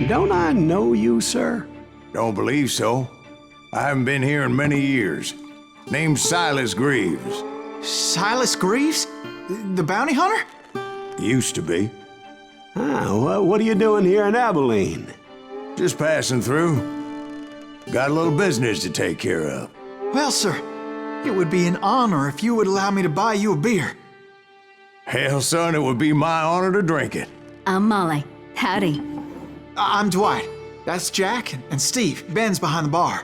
Don't I know you, sir? Don't believe so. I haven't been here in many years. Name's Silas Greaves. Silas Greaves? The bounty hunter? Used to be. What are you doing here in Abilene? Just passing through. Got a little business to take care of. Well, sir, it would be an honor if you would allow me to buy you a beer. Hell, son, it would be my honor to drink it. I'm Molly. Howdy. I'm Dwight. That's Jack and Steve. Ben's behind the bar.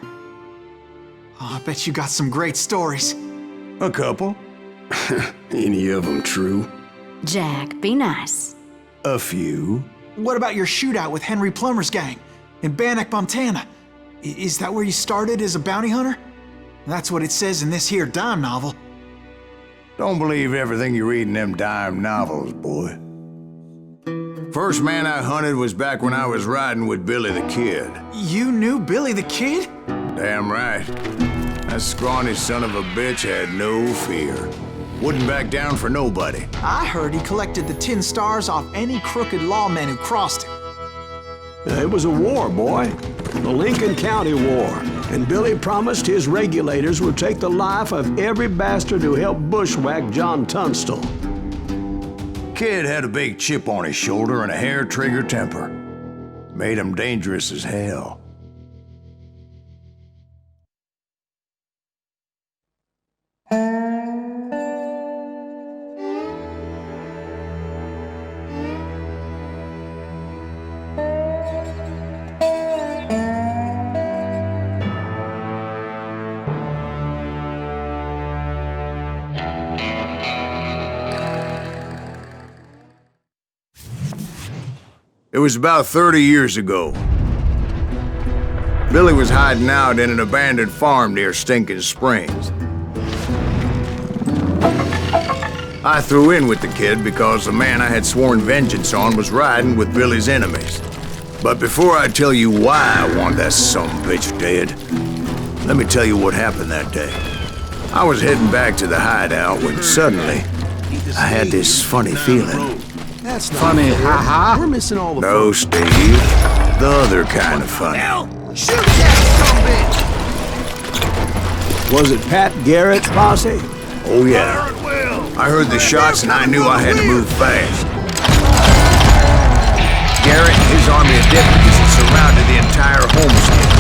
Oh, I bet you got some great stories. A couple. Any of them true? Jack, be nice. A few. What about your shootout with Henry Plummer's gang in Bannock, Montana? Is that where you started as a bounty hunter? That's what it says in this here dime novel. Don't believe everything you read in them dime novels, boy. First man I hunted was back when I was riding with Billy the Kid. You knew Billy the Kid? Damn right. That scrawny son of a bitch had no fear. Wouldn't back down for nobody. I heard he collected the 10 stars off any crooked lawmen who crossed him. It was a war, boy. The Lincoln County War. And Billy promised his regulators would take the life of every bastard who helped bushwhack John Tunstall. Kid had a big chip on his shoulder and a hair-trigger temper. Made him dangerous as hell. It was about 30 years ago. Billy was hiding out in an abandoned farm near Stinking Springs. I threw in with the kid because the man I had sworn vengeance on was riding with Billy's enemies. But before I tell you why I want that sumbitch dead, let me tell you what happened that day. I was heading back to the hideout when suddenly I had this funny feeling. That's funny, haha. We're missing all the No, Steve. The other kind of funny. Shoot that Was it Pat Garrett's posse? Oh, yeah. I heard the shots and I knew I had to move fast. Garrett and his army of deputies had surrounded the entire homestead.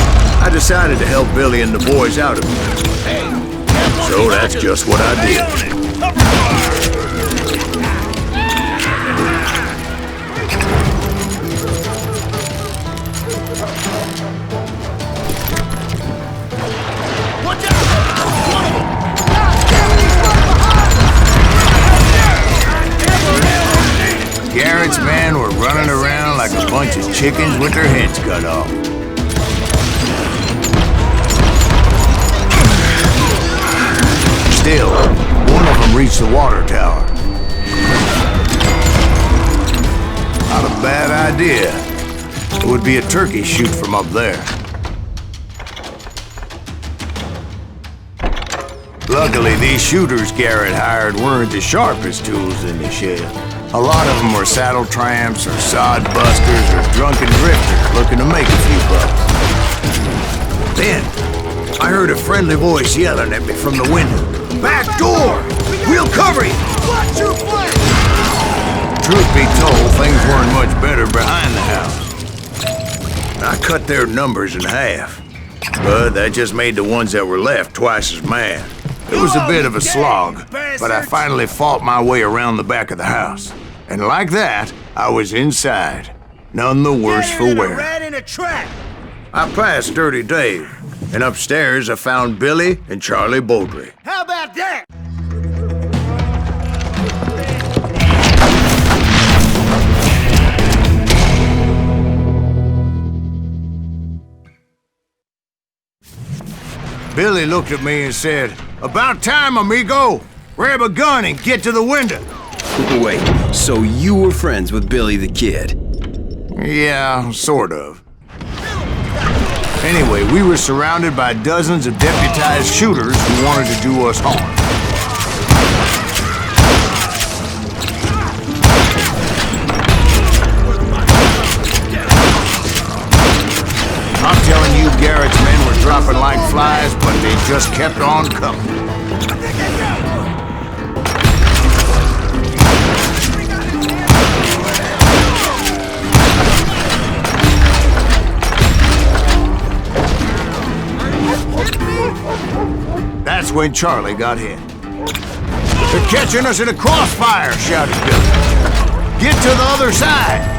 I decided to help Billy and the boys out of it. So that's just what I did. Garrett's men were running around like a bunch of chickens with their heads cut off. Still, one of them reached the water tower. Not a bad idea. It would be a turkey shoot from up there. Luckily, these shooters Garrett hired weren't the sharpest tools in the shed. A lot of them were saddle tramps or sod busters or drunken drifters looking to make a few bucks. Then, I heard a friendly voice yelling at me from the window. Back door! We'll cover you! Watch your flank! Truth be told, things weren't much better behind the house. I cut their numbers in half, but that just made the ones that were left twice as mad. It was a bit of a slog, but I finally fought my way around the back of the house. And like that, I was inside, none the worse for wear. I passed Dirty Dave, and upstairs I found Billy and Charlie Beaudry. How about that? Billy looked at me and said, "About time, amigo! Grab a gun and get to the window." Wait, so you were friends with Billy the Kid? Yeah, sort of. Anyway, we were surrounded by dozens of deputized shooters who wanted to do us harm. flies, but they just kept on coming. That's when Charlie got hit. "They're catching us in a crossfire," shouted Billy. "Get to the other side!"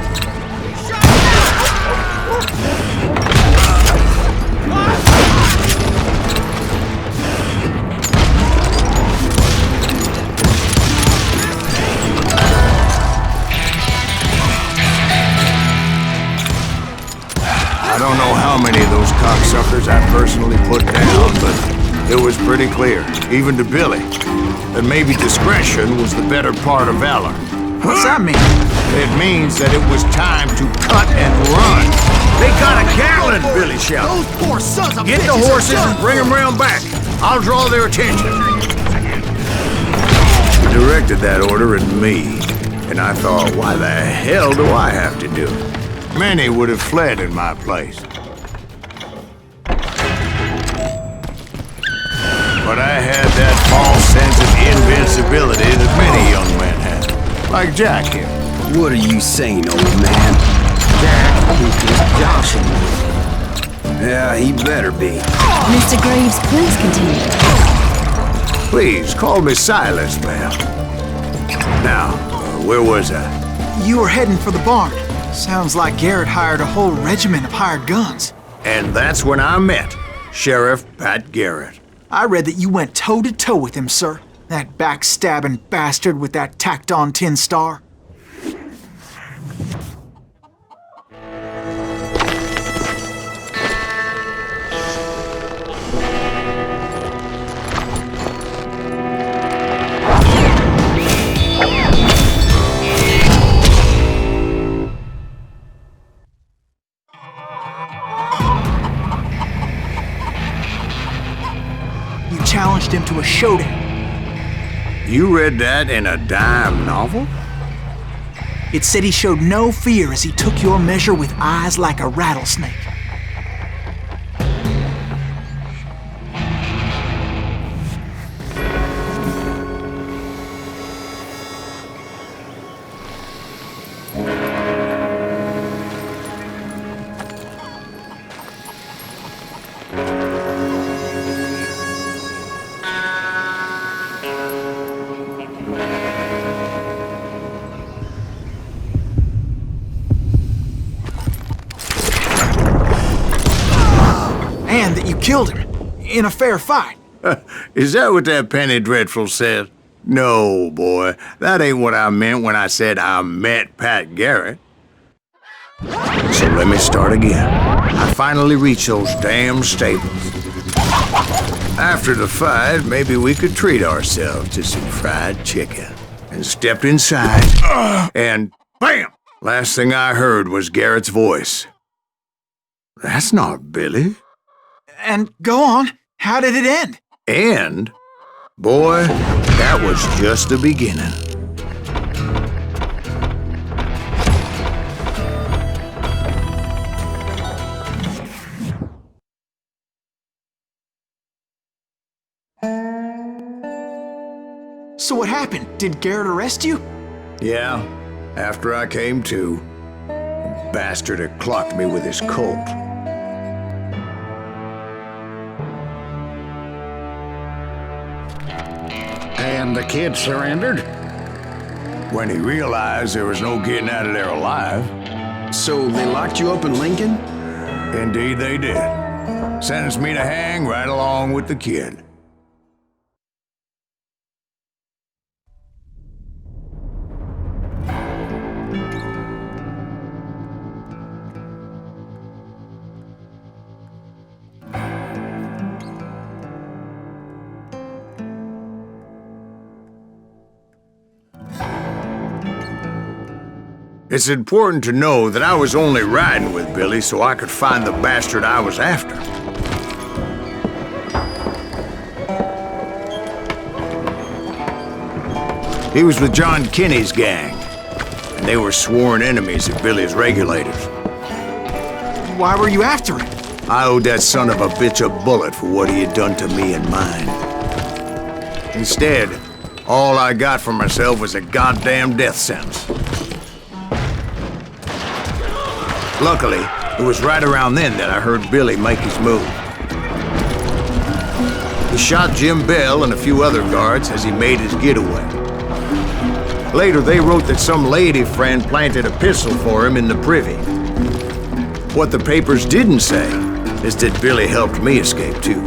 I don't know how many of those cocksuckers I personally put down, but it was pretty clear, even to Billy, that maybe discretion was the better part of valor. What's that mean? It means that it was time to cut and run. "They got a Gatlin!" Billy shouted. Those poor sons of "Get the bitches are horses and done. bring them round back. I'll draw their attention." He directed that order at me, and I thought, why the hell do I have to do it? Many would have fled in my place. But I had that false sense of invincibility that many young men have. Like Jack here. What are you saying, old man? Jack, he's just joshing you. Yeah, he better be. Mr. Greaves, please continue. Please, call me Silas, ma'am. Now, where was I? You were heading for the barn. Sounds like Garrett hired a whole regiment of hired guns. And that's when I met Sheriff Pat Garrett. I read that you went toe-to-toe with him, sir. That backstabbing bastard with that tacked-on tin star. Challenged him to a showdown. You read that in a dime novel? It said he showed no fear as he took your measure with eyes like a rattlesnake. And that you killed him in a fair fight. Is that what that penny dreadful said? No, boy. That ain't what I meant when I said I met Pat Garrett. So let me start again. I finally reached those damn stables. After the fight, maybe we could treat ourselves to some fried chicken. And stepped inside, and bam! Last thing I heard was Garrett's voice. "That's not Billy." And go on, how did it end? And, boy, that was just the beginning. So what happened? Did Garrett arrest you? Yeah, after I came to, the bastard had clocked me with his Colt. And the kid surrendered? When he realized there was no getting out of there alive. So they locked you up in Lincoln? Indeed they did. Sentenced me to hang right along with the kid. It's important to know that I was only riding with Billy so I could find the bastard I was after. He was with John Kinney's gang, and they were sworn enemies of Billy's regulators. Why were you after him? I owed that son of a bitch a bullet for what he had done to me and mine. Instead, all I got for myself was a goddamn death sentence. Luckily, it was right around then that I heard Billy make his move. He shot Jim Bell and a few other guards as he made his getaway. Later, they wrote that some lady friend planted a pistol for him in the privy. What the papers didn't say is that Billy helped me escape, too.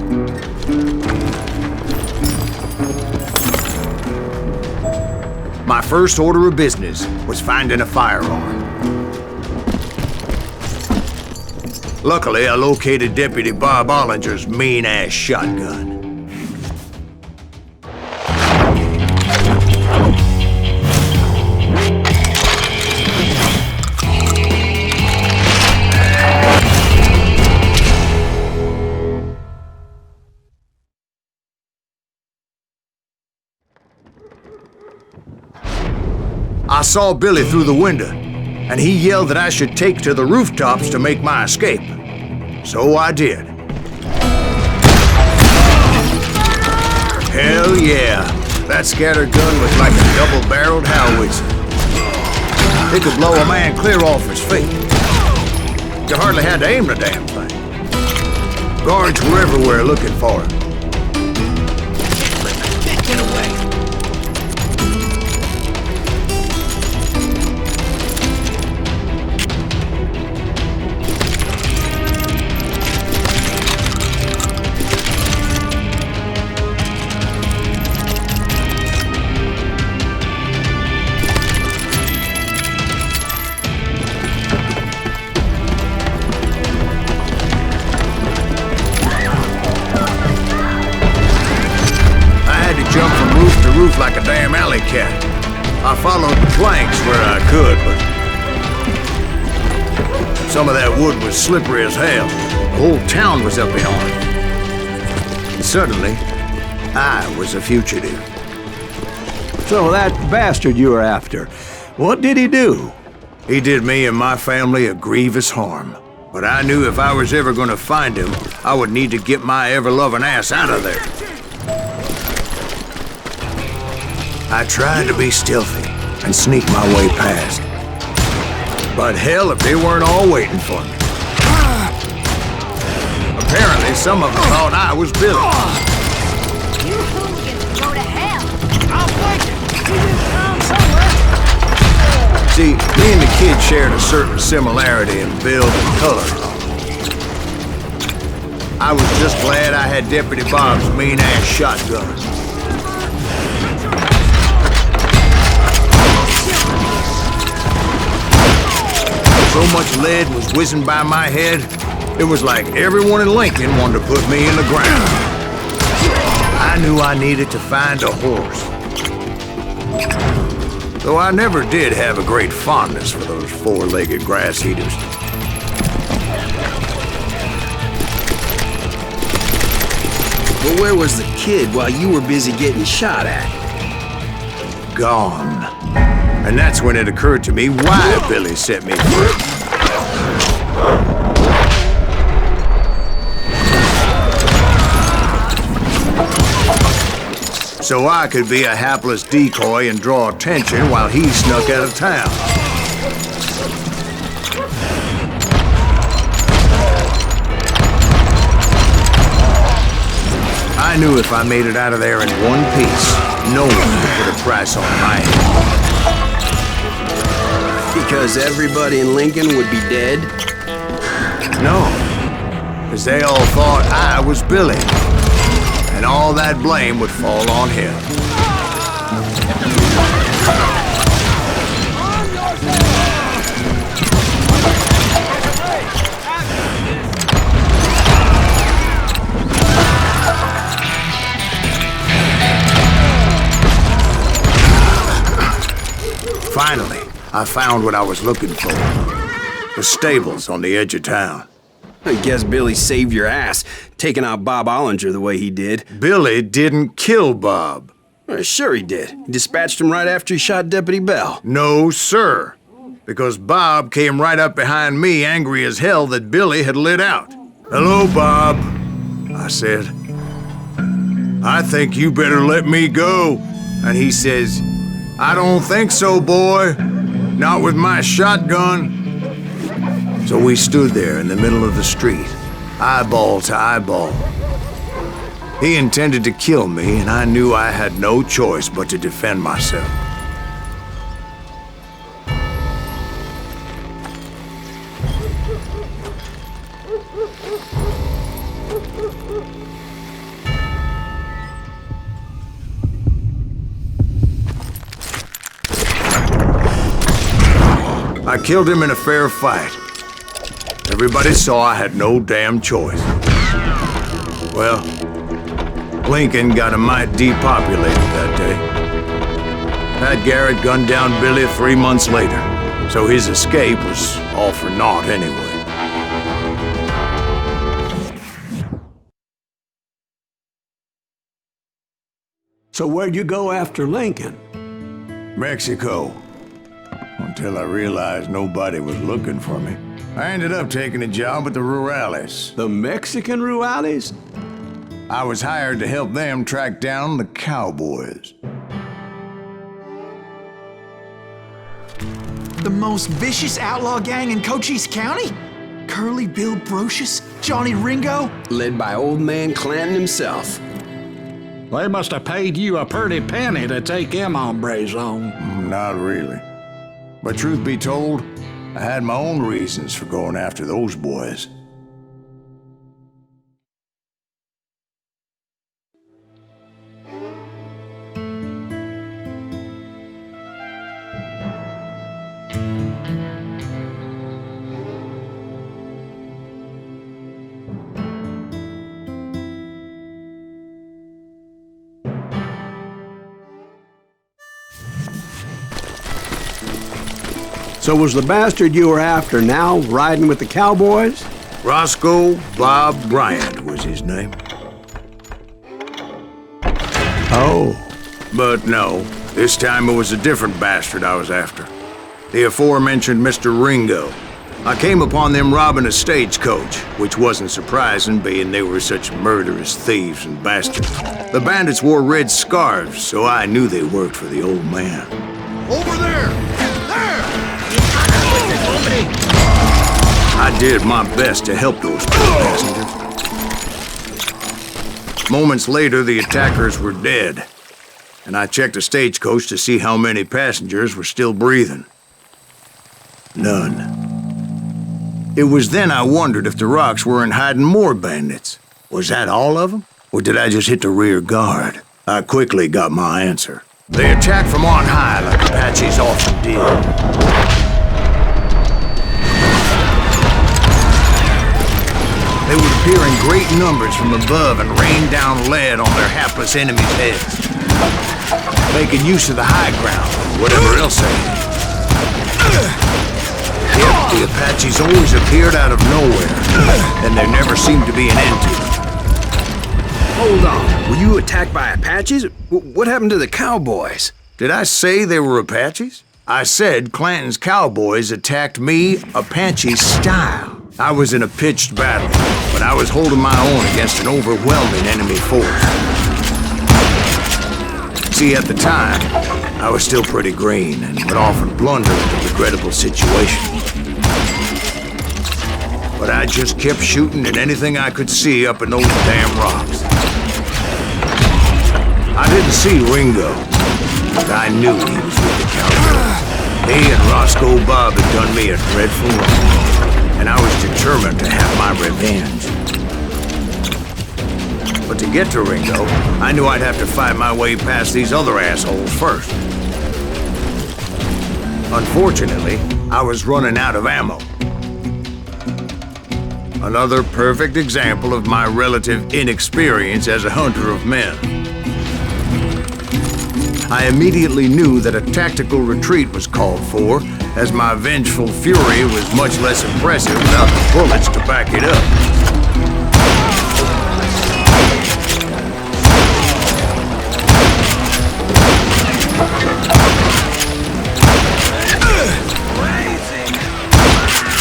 My first order of business was finding a firearm. Luckily, I located Deputy Bob Ollinger's mean-ass shotgun. I saw Billy through the window, and he yelled that I should take to the rooftops to make my escape. So I did. Hell yeah, that scatter gun was like a double-barreled howitzer. It could blow a man clear off his feet. You hardly had to aim the damn thing. Guards were everywhere looking for him. Get away. Roof like a damn alley cat. I followed the planks where I could, but some of that wood was slippery as hell. The whole town was up in arms. And suddenly, I was a fugitive. So that bastard you were after, what did he do? He did me and my family a grievous harm. But I knew if I was ever gonna find him, I would need to get my ever-loving ass out of there. I tried to be stealthy and sneak my way past. But hell, if they weren't all waiting for me. Apparently, some of them thought I was Billy. You hooligans go to hell! I'll fight you! We just found somewhere! See, me and the kid shared a certain similarity in build and color. I was just glad I had Deputy Bob's mean-ass shotgun. So much lead was whizzing by my head, it was like everyone in Lincoln wanted to put me in the ground. I knew I needed to find a horse. Though I never did have a great fondness for those four-legged grass eaters. But where was the kid while you were busy getting shot at? Gone. And that's when it occurred to me why Billy set me free. So I could be a hapless decoy and draw attention while he snuck out of town. I knew if I made it out of there in one piece, no one could put a price on my head. Because everybody in Lincoln would be dead? No, because they all thought I was Billy, and all that blame would fall on him. Finally, I found what I was looking for. The stables on the edge of town. I guess Billy saved your ass, taking out Bob Ollinger the way he did. Billy didn't kill Bob. Well, sure he did. He dispatched him right after he shot Deputy Bell. No, sir. Because Bob came right up behind me angry as hell that Billy had lit out. Hello, Bob, I said. I think you better let me go. And he says, I don't think so, boy. Not with my shotgun. So we stood there in the middle of the street, eyeball to eyeball. He intended to kill me, and I knew I had no choice but to defend myself. I killed him in a fair fight. Everybody saw I had no damn choice. Well, Lincoln got a mite depopulated that day. Pat Garrett gunned down Billy 3 months later, so his escape was all for naught anyway. So where'd you go after Lincoln? Mexico. Until I realized nobody was looking for me. I ended up taking a job at the Rurales. The Mexican Rurales? I was hired to help them track down the cowboys. The most vicious outlaw gang in Cochise County? Curly Bill Brocious? Johnny Ringo? Led by old man Clanton himself. They must have paid you a pretty penny to take them hombres on. Not really. But truth be told, I had my own reasons for going after those boys. So was the bastard you were after now riding with the cowboys? Roscoe Bob Bryant was his name. Oh. But no, this time it was a different bastard I was after. The aforementioned Mr. Ringo. I came upon them robbing a stagecoach, which wasn't surprising, being they were such murderous thieves and bastards. The bandits wore red scarves, so I knew they worked for the old man. Over there! I did my best to help those poor passengers. Moments later, the attackers were dead, and I checked the stagecoach to see how many passengers were still breathing. None. It was then I wondered if the rocks weren't hiding more bandits. Was that all of them? Or did I just hit the rear guard? I quickly got my answer. They attacked from on high like Apaches often did. They would appear in great numbers from above and rain down lead on their hapless enemies' heads, making use of the high ground, whatever else they had. Yet the Apaches always appeared out of nowhere, and there never seemed to be an end to them. Hold on, were you attacked by Apaches? What happened to the cowboys? Did I say they were Apaches? I said Clanton's cowboys attacked me Apache style. I was in a pitched battle, but I was holding my own against an overwhelming enemy force. See, at the time, I was still pretty green and would often blunder into regrettable situations. But I just kept shooting at anything I could see up in those damn rocks. I didn't see Ringo, but I knew he was with the cowboys. He and Roscoe Bob had done me a dreadful wrong, and I was determined to have my revenge. But to get to Ringo, I knew I'd have to fight my way past these other assholes first. Unfortunately, I was running out of ammo. Another perfect example of my relative inexperience as a hunter of men. I immediately knew that a tactical retreat was called for, as my vengeful fury was much less impressive without the bullets to back it up.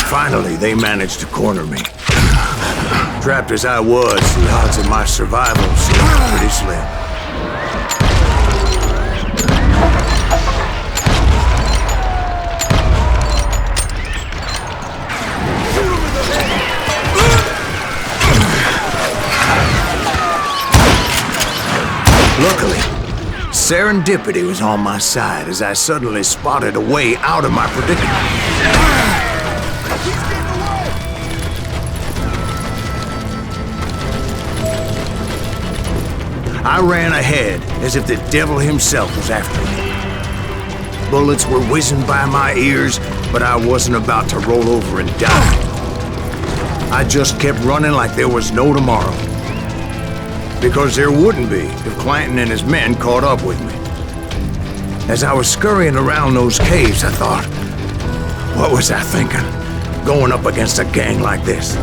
Finally, they managed to corner me. Trapped as I was, the odds of my survival seemed pretty slim. Luckily, serendipity was on my side as I suddenly spotted a way out of my predicament. I ran ahead as if the devil himself was after me. Bullets were whizzing by my ears, but I wasn't about to roll over and die. I just kept running like there was no tomorrow. Because there wouldn't be if Clanton and his men caught up with me. As I was scurrying around those caves, I thought, what was I thinking, going up against a gang like this?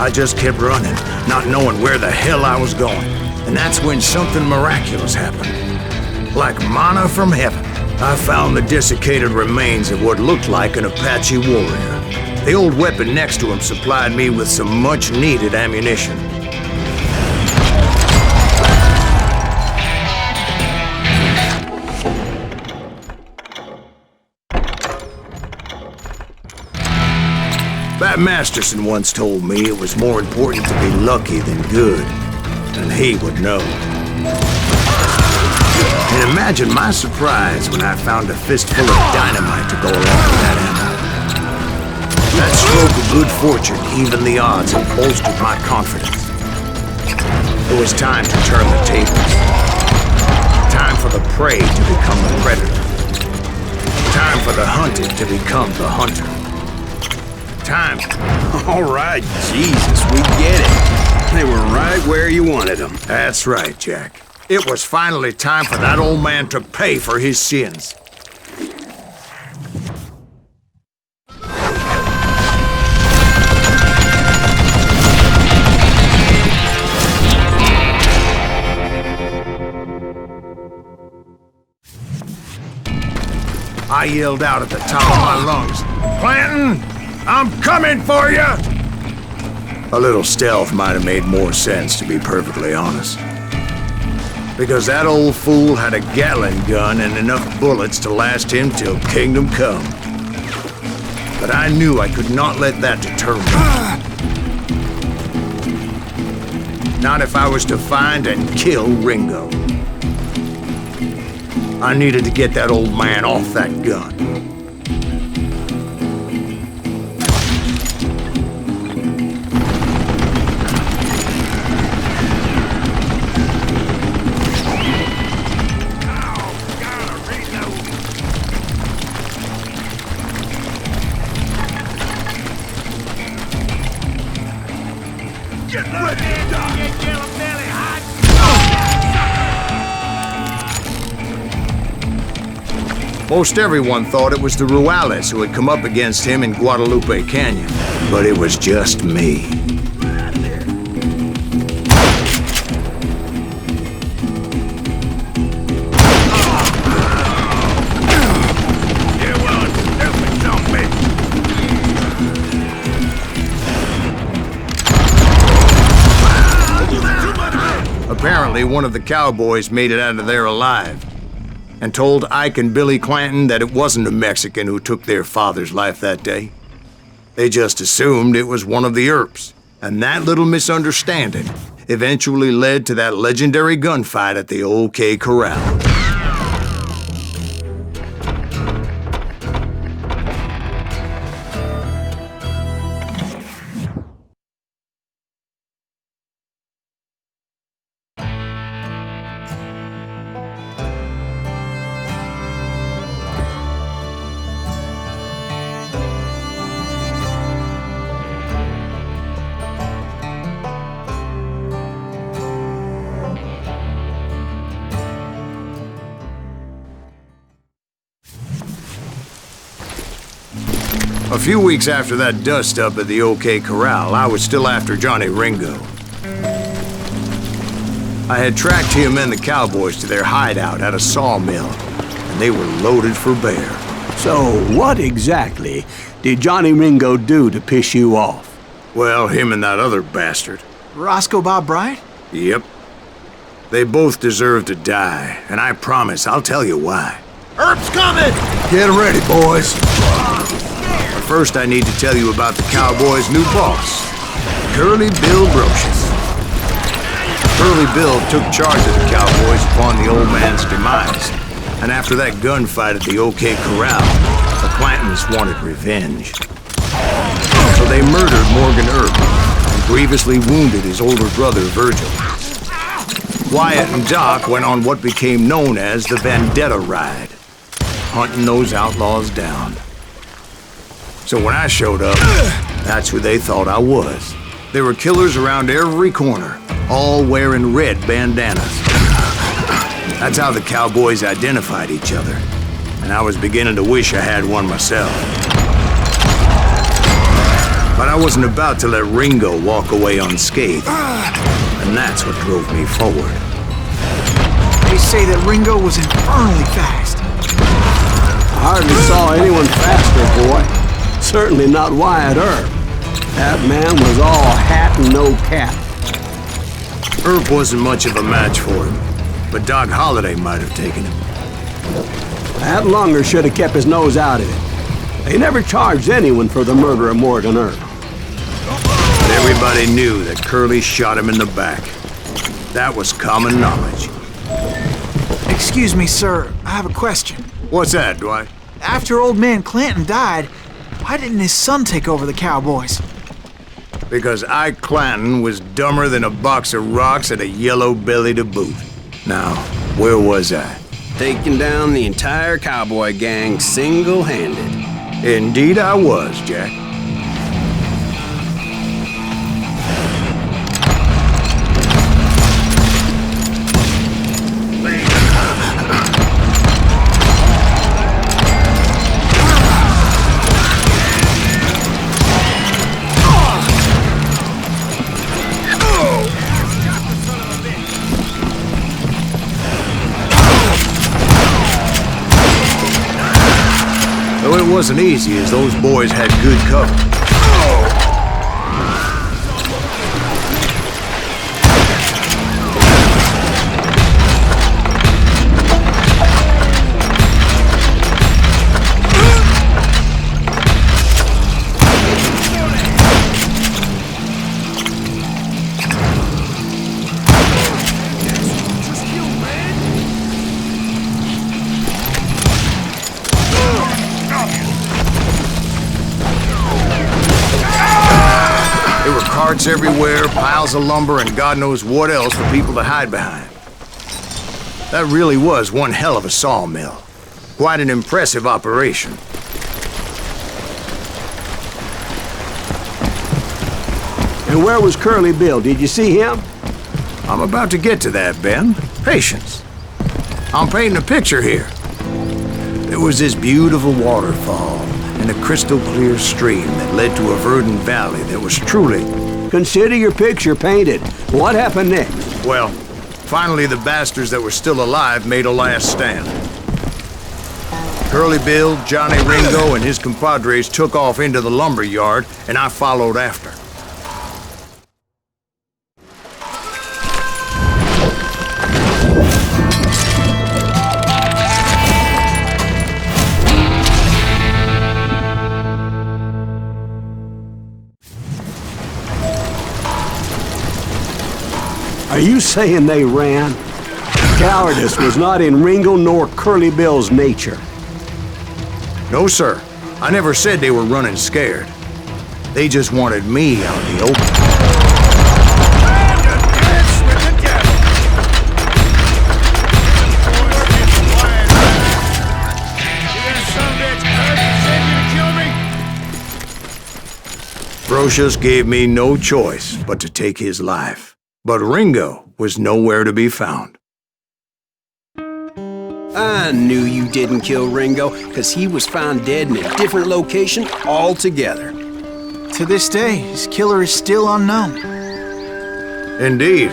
I just kept running, not knowing where the hell I was going. And that's when something miraculous happened. Like manna from heaven, I found the desiccated remains of what looked like an Apache warrior. The old weapon next to him supplied me with some much-needed ammunition. Bat Masterson once told me it was more important to be lucky than good, and he would know. And imagine my surprise when I found a fistful of dynamite to go along with that ammo. That stroke of good fortune evened the odds and bolstered my confidence. It was time to turn the tables. Time for the prey to become the predator. Time for the hunted to become the hunter. Time. All right, Jesus, we get it. They were right where you wanted them. That's right, Jack. It was finally time for that old man to pay for his sins. I yelled out at the top of my lungs, "Clanton, I'm coming for you!" A little stealth might have made more sense, to be perfectly honest. Because that old fool had a Gatling gun and enough bullets to last him till kingdom come. But I knew I could not let that deter me. Not if I was to find and kill Ringo. I needed to get that old man off that gun. Most everyone thought it was the Juarez who had come up against him in Guadalupe Canyon, but it was just me. Apparently, one of the cowboys made it out of there alive, and told Ike and Billy Clanton that it wasn't a Mexican who took their father's life that day. They just assumed it was one of the Earps, and that little misunderstanding eventually led to that legendary gunfight at the OK Corral. A few weeks after that dust-up at the OK Corral, I was still after Johnny Ringo. I had tracked him and the cowboys to their hideout at a sawmill, and they were loaded for bear. So what exactly did Johnny Ringo do to piss you off? Well, him and that other bastard. Roscoe Bob Bryant? Yep. They both deserve to die, and I promise I'll tell you why. Herb's coming! Get ready, boys. But first, I need to tell you about the Cowboys' new boss, Curly Bill Brocious. Curly Bill took charge of the Cowboys upon the old man's demise, and after that gunfight at the OK Corral, the Clantons wanted revenge. So they murdered Morgan Earp and grievously wounded his older brother, Virgil. Wyatt and Doc went on what became known as the Vendetta Ride, hunting those outlaws down. So when I showed up, that's who they thought I was. There were killers around every corner, all wearing red bandanas. That's how the Cowboys identified each other, and I was beginning to wish I had one myself. But I wasn't about to let Ringo walk away unscathed, and that's what drove me forward. They say that Ringo was infernally fast. I hardly saw anyone faster, boy. Certainly not Wyatt Earp. That man was all hat and no cap. Earp wasn't much of a match for him, but Doc Holliday might have taken him. That lunger should have kept his nose out of it. They never charged anyone for the murder of Morgan Earp. But everybody knew that Curly shot him in the back. That was common knowledge. Excuse me, sir. I have a question. What's that, Dwight? After old man Clanton died, why didn't his son take over the Cowboys? Because Ike Clanton was dumber than a box of rocks and a yellow belly to boot. Now, where was I? Taking down the entire cowboy gang single-handed. Indeed I was, Jack. It wasn't easy, as those boys had good cover. Carts everywhere, piles of lumber, and God knows what else for people to hide behind. That really was one hell of a sawmill. Quite an impressive operation. And where was Curly Bill? Did you see him? I'm about to get to that, Ben. Patience. I'm painting a picture here. There was this beautiful waterfall and a crystal clear stream that led to a verdant valley that was truly... Consider your picture painted. What happened next? Well, finally the bastards that were still alive made a last stand. Curly Bill, Johnny Ringo, and his compadres took off into the lumber yard, and I followed after. Are you saying they ran? Cowardice was not in Ringo nor Curly Bill's nature. No, sir. I never said they were running scared. They just wanted me out in the open. Brocious gave me no choice but to take his life. But Ringo was nowhere to be found. I knew you didn't kill Ringo, because he was found dead in a different location altogether. To this day, his killer is still unknown. Indeed.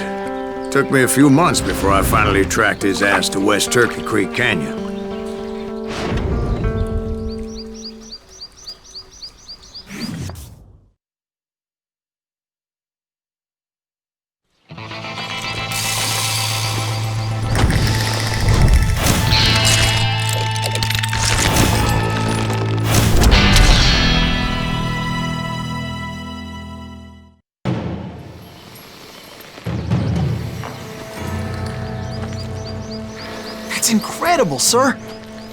Took me a few months before I finally tracked his ass to West Turkey Creek Canyon. That's incredible, sir.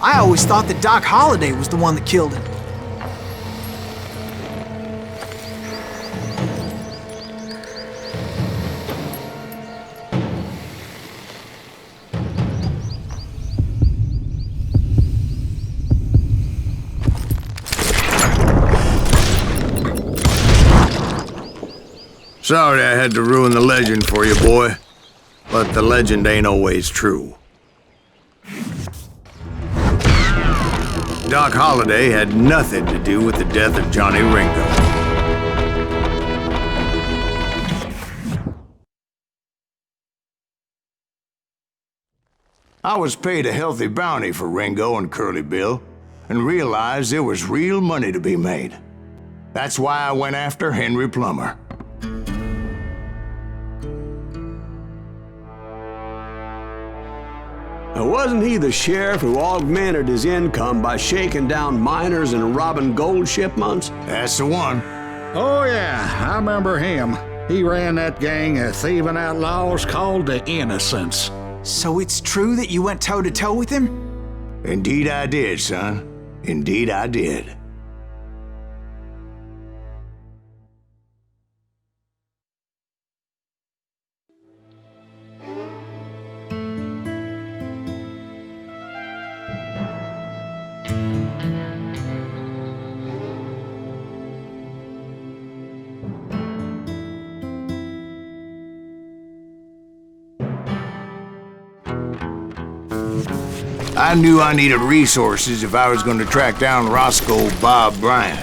I always thought that Doc Holliday was the one that killed him. Sorry I had to ruin the legend for you, boy. But the legend ain't always true. Doc Holliday had nothing to do with the death of Johnny Ringo. I was paid a healthy bounty for Ringo and Curly Bill, and realized there was real money to be made. That's why I went after Henry Plummer. Wasn't he the sheriff who augmented his income by shaking down miners and robbing gold shipments? That's the one. Oh, yeah, I remember him. He ran that gang of thieving outlaws called the Innocents. So it's true that you went toe-to-toe with him? Indeed I did, son. Indeed I did. I knew I needed resources if I was going to track down Roscoe Bob Bryant,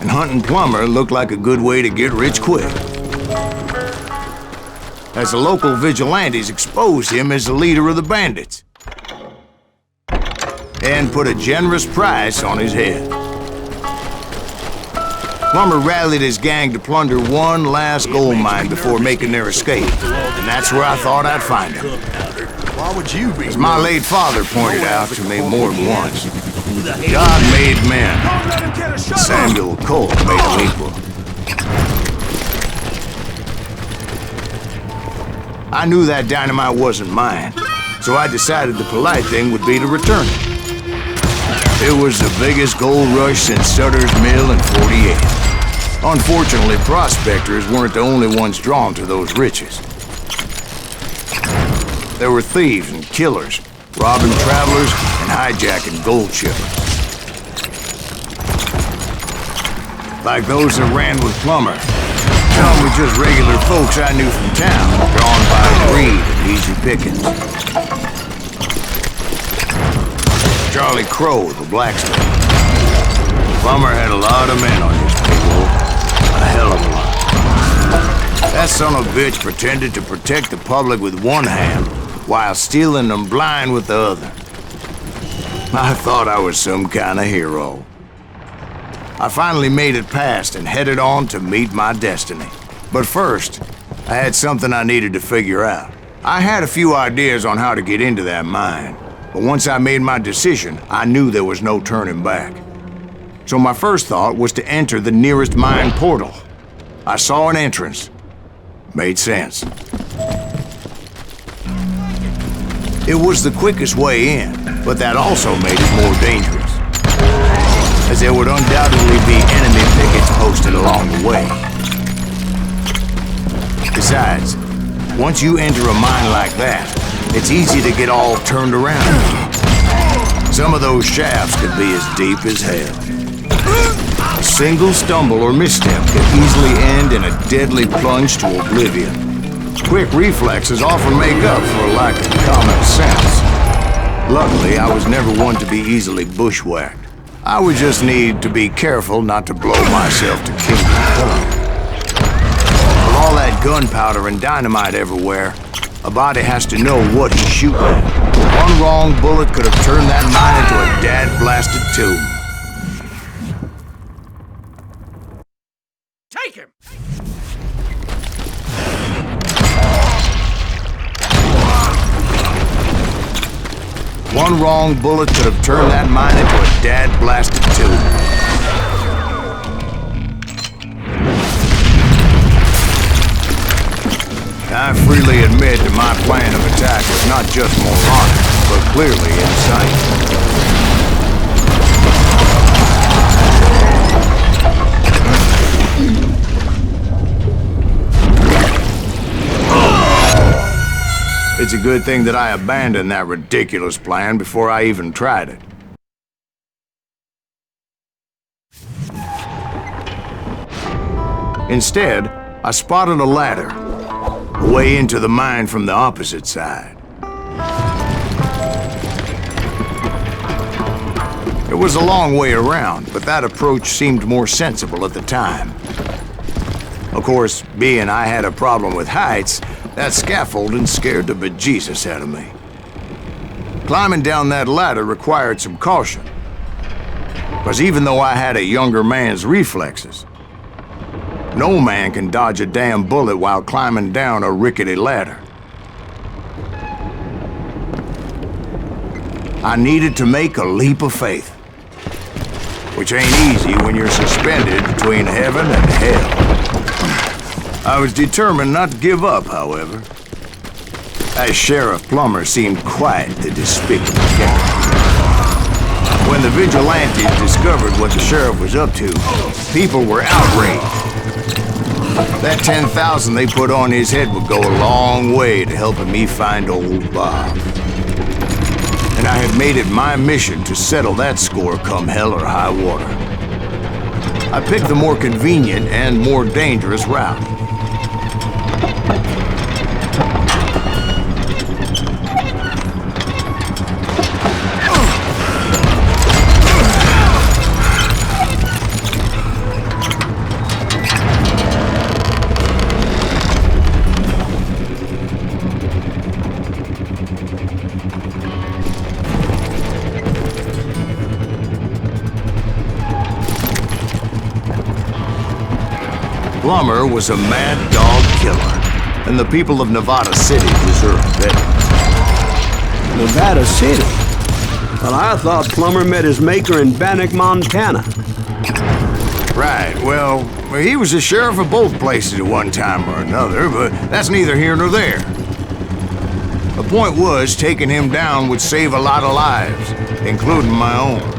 and hunting Plummer looked like a good way to get rich quick. As the local vigilantes exposed him as the leader of the bandits, and put a generous price on his head. Plummer rallied his gang to plunder one last gold mine before making their escape, and that's where I thought I'd find him. Why would you be? As my late father pointed out to me more than once, God made men. Samuel Cole made them equal. I knew that dynamite wasn't mine, so I decided the polite thing would be to return it. It was the biggest gold rush since Sutter's Mill in '48. Unfortunately, prospectors weren't the only ones drawn to those riches. There were thieves and killers, robbing travelers and hijacking gold shippers. Like those that ran with Plummer. Some were just regular folks I knew from town, drawn by greed and easy pickings. Charlie Crow, the blacksmith. Plummer had a lot of men on his payroll. A hell of a lot. That son of a bitch pretended to protect the public with one hand, while stealing them blind with the other. I thought I was some kind of hero. I finally made it past and headed on to meet my destiny. But first, I had something I needed to figure out. I had a few ideas on how to get into that mine, but once I made my decision, I knew there was no turning back. So my first thought was to enter the nearest mine portal. I saw an entrance. Made sense. It was the quickest way in, but that also made it more dangerous, as there would undoubtedly be enemy pickets posted along the way. Besides, once you enter a mine like that, it's easy to get all turned around. Some of those shafts could be as deep as hell. A single stumble or misstep could easily end in a deadly plunge to oblivion. Quick reflexes often make up for a lack of common sense. Luckily, I was never one to be easily bushwhacked. I would just need to be careful not to blow myself to kingdom come. With all that gunpowder and dynamite everywhere, a body has to know what he's shooting at. One wrong bullet could have turned that mine into a dad-blasted tomb. Take him! One wrong bullet could have turned that mine into a dad-blasted tomb. I freely admit that my plan of attack was not just moronic, but clearly in sight. It's a good thing that I abandoned that ridiculous plan before I even tried it. Instead, I spotted a ladder, a way into the mine from the opposite side. It was a long way around, but that approach seemed more sensible at the time. Of course, being I had a problem with heights, that scaffolding scared the bejesus out of me. Climbing down that ladder required some caution, because even though I had a younger man's reflexes, no man can dodge a damn bullet while climbing down a rickety ladder. I needed to make a leap of faith, which ain't easy when you're suspended between heaven and hell. I was determined not to give up, however. That Sheriff Plummer seemed quite the despicable character. When the vigilantes discovered what the sheriff was up to, people were outraged. That 10,000 they put on his head would go a long way to helping me find old Bob. And I had made it my mission to settle that score come hell or high water. I picked the more convenient and more dangerous route. Plummer was a mad dog killer, and the people of Nevada City deserved better. Nevada City? Well, I thought Plummer met his maker in Bannock, Montana. Right, well, he was the sheriff of both places at one time or another, but that's neither here nor there. The point was, taking him down would save a lot of lives, including my own.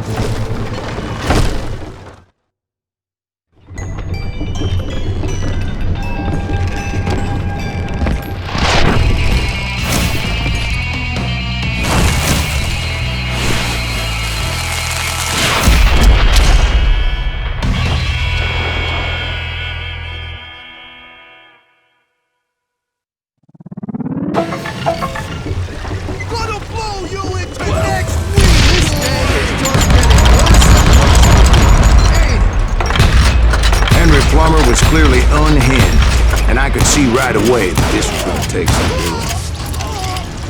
Plummer was clearly unhinged, and I could see right away that this was going to take some doing.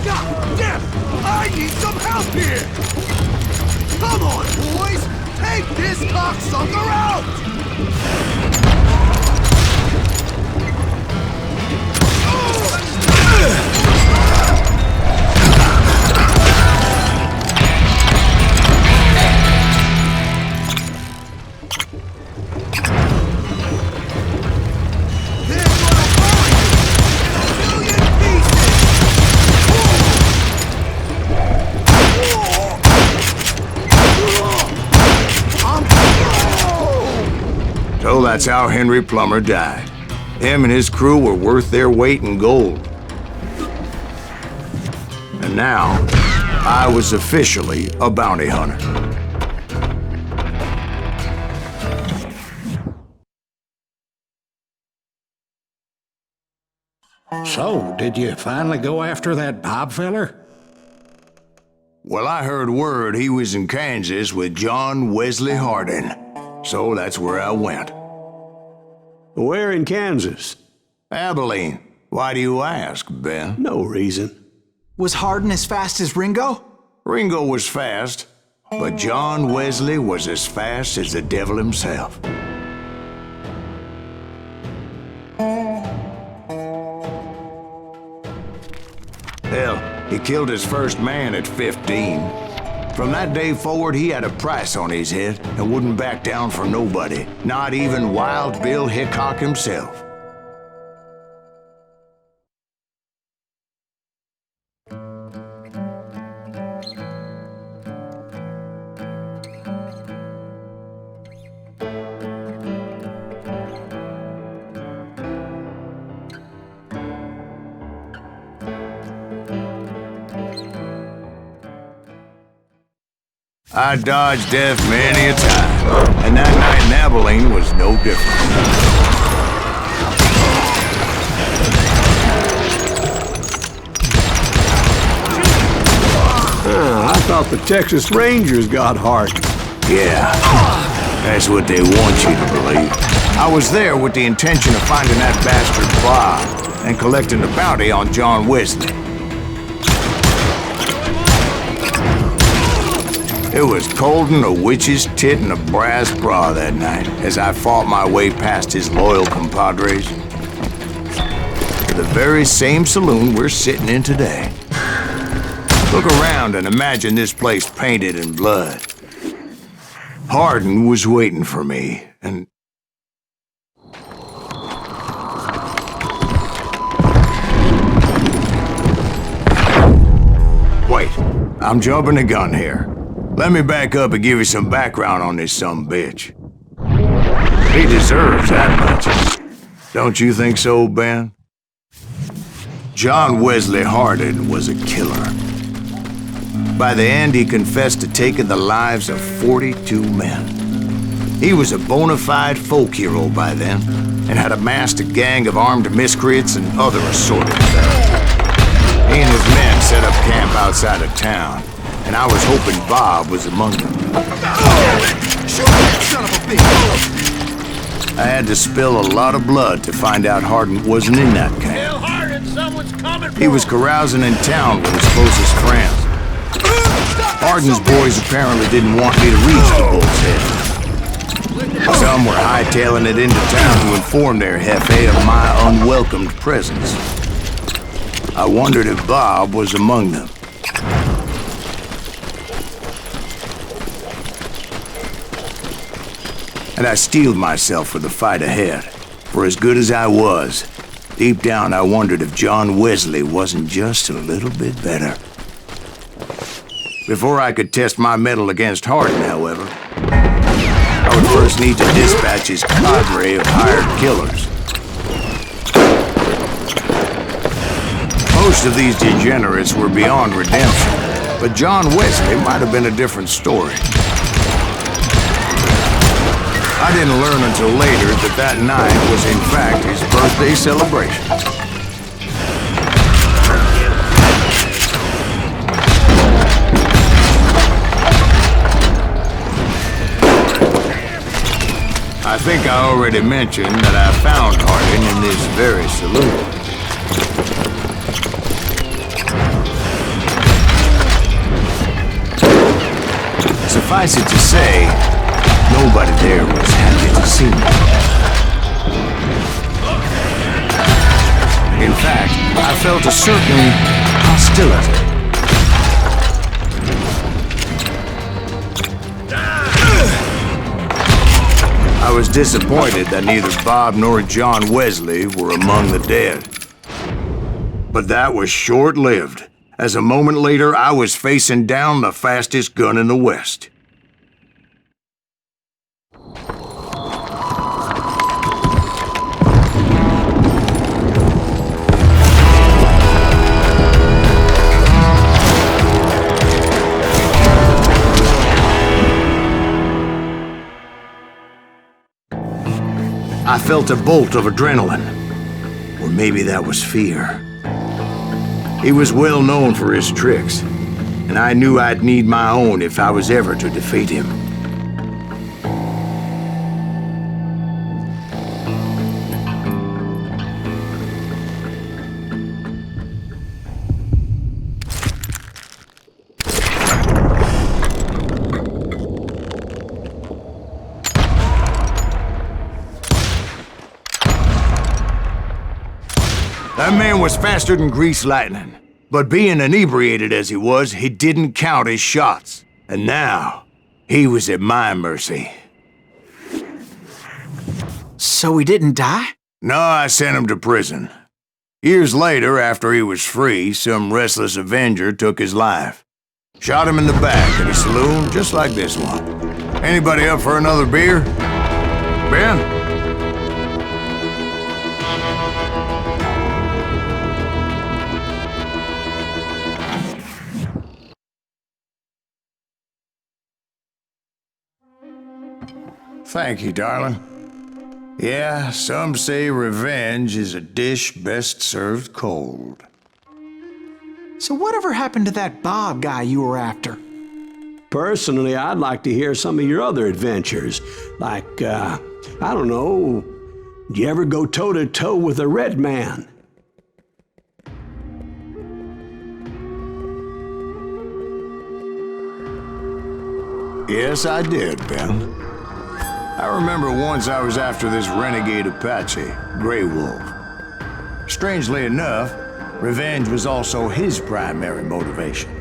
God damn! I need some help here! Come on, boys! Take this cocksucker out! So that's how Henry Plummer died. Him and his crew were worth their weight in gold. And now, I was officially a bounty hunter. So, did you finally go after that Bob feller? Well, I heard word he was in Kansas with John Wesley Hardin. So that's where I went. Where in Kansas? Abilene. Why do you ask, Ben? No reason. Was Hardin as fast as Ringo? Ringo was fast, but John Wesley was as fast as the devil himself. Hell, he killed his first man at 15. From that day forward, he had a price on his head and wouldn't back down for nobody, not even Wild Bill Hickok himself. I dodged death many a time, and that night in Abilene was no different. I thought the Texas Rangers got heart. Yeah, that's what they want you to believe. I was there with the intention of finding that bastard Bob and collecting the bounty on John Wesley. It was cold and a witch's tit and a brass bra that night as I fought my way past his loyal compadres to the very same saloon we're sitting in today. Look around and imagine this place painted in blood. Hardin was waiting for me, and... Wait, I'm jumping the gun here. Let me back up and give you some background on this sumbitch. He deserves that much. Don't you think so, Ben? John Wesley Hardin was a killer. By the end, he confessed to taking the lives of 42 men. He was a bona fide folk hero by then, and had amassed a gang of armed miscreants and other assorted fellows. He and his men set up camp outside of town, and I was hoping Bob was among them. Shoot that son of a bitch! I had to spill a lot of blood to find out Hardin wasn't in that camp. Tell Hardin someone's coming for He was carousing in town with his closest friends. Hardin's boys apparently didn't want me to reach the bull's head. Some were hightailing it into town to inform their jefe of my unwelcomed presence. I wondered if Bob was among them. And I steeled myself for the fight ahead. For as good as I was, deep down I wondered if John Wesley wasn't just a little bit better. Before I could test my mettle against Hardin, however, I would first need to dispatch his cadre of hired killers. Most of these degenerates were beyond redemption, but John Wesley might have been a different story. I didn't learn until later that that night was in fact his birthday celebration. I think I already mentioned that I found Hardin in this very saloon. Suffice it to say, nobody there was happy to see me. In fact, I felt a certain hostility. I was disappointed that neither Bob nor John Wesley were among the dead. But that was short-lived, as a moment later I was facing down the fastest gun in the West. I felt a bolt of adrenaline, or maybe that was fear. He was well known for his tricks, and I knew I'd need my own if I was ever to defeat him. That man was faster than greased lightning. But being inebriated as he was, he didn't count his shots. And now, he was at my mercy. So he didn't die? No, I sent him to prison. Years later, after he was free, some restless avenger took his life. Shot him in the back at a saloon just like this one. Anybody up for another beer? Ben? Thank you, darling. Yeah, some say revenge is a dish best served cold. So whatever happened to that Bob guy you were after? Personally, I'd like to hear some of your other adventures. Like, I don't know, did you ever go toe-to-toe with a red man? Yes, I did, Ben. I remember once I was after this renegade Apache, Grey Wolf. Strangely enough, revenge was also his primary motivation.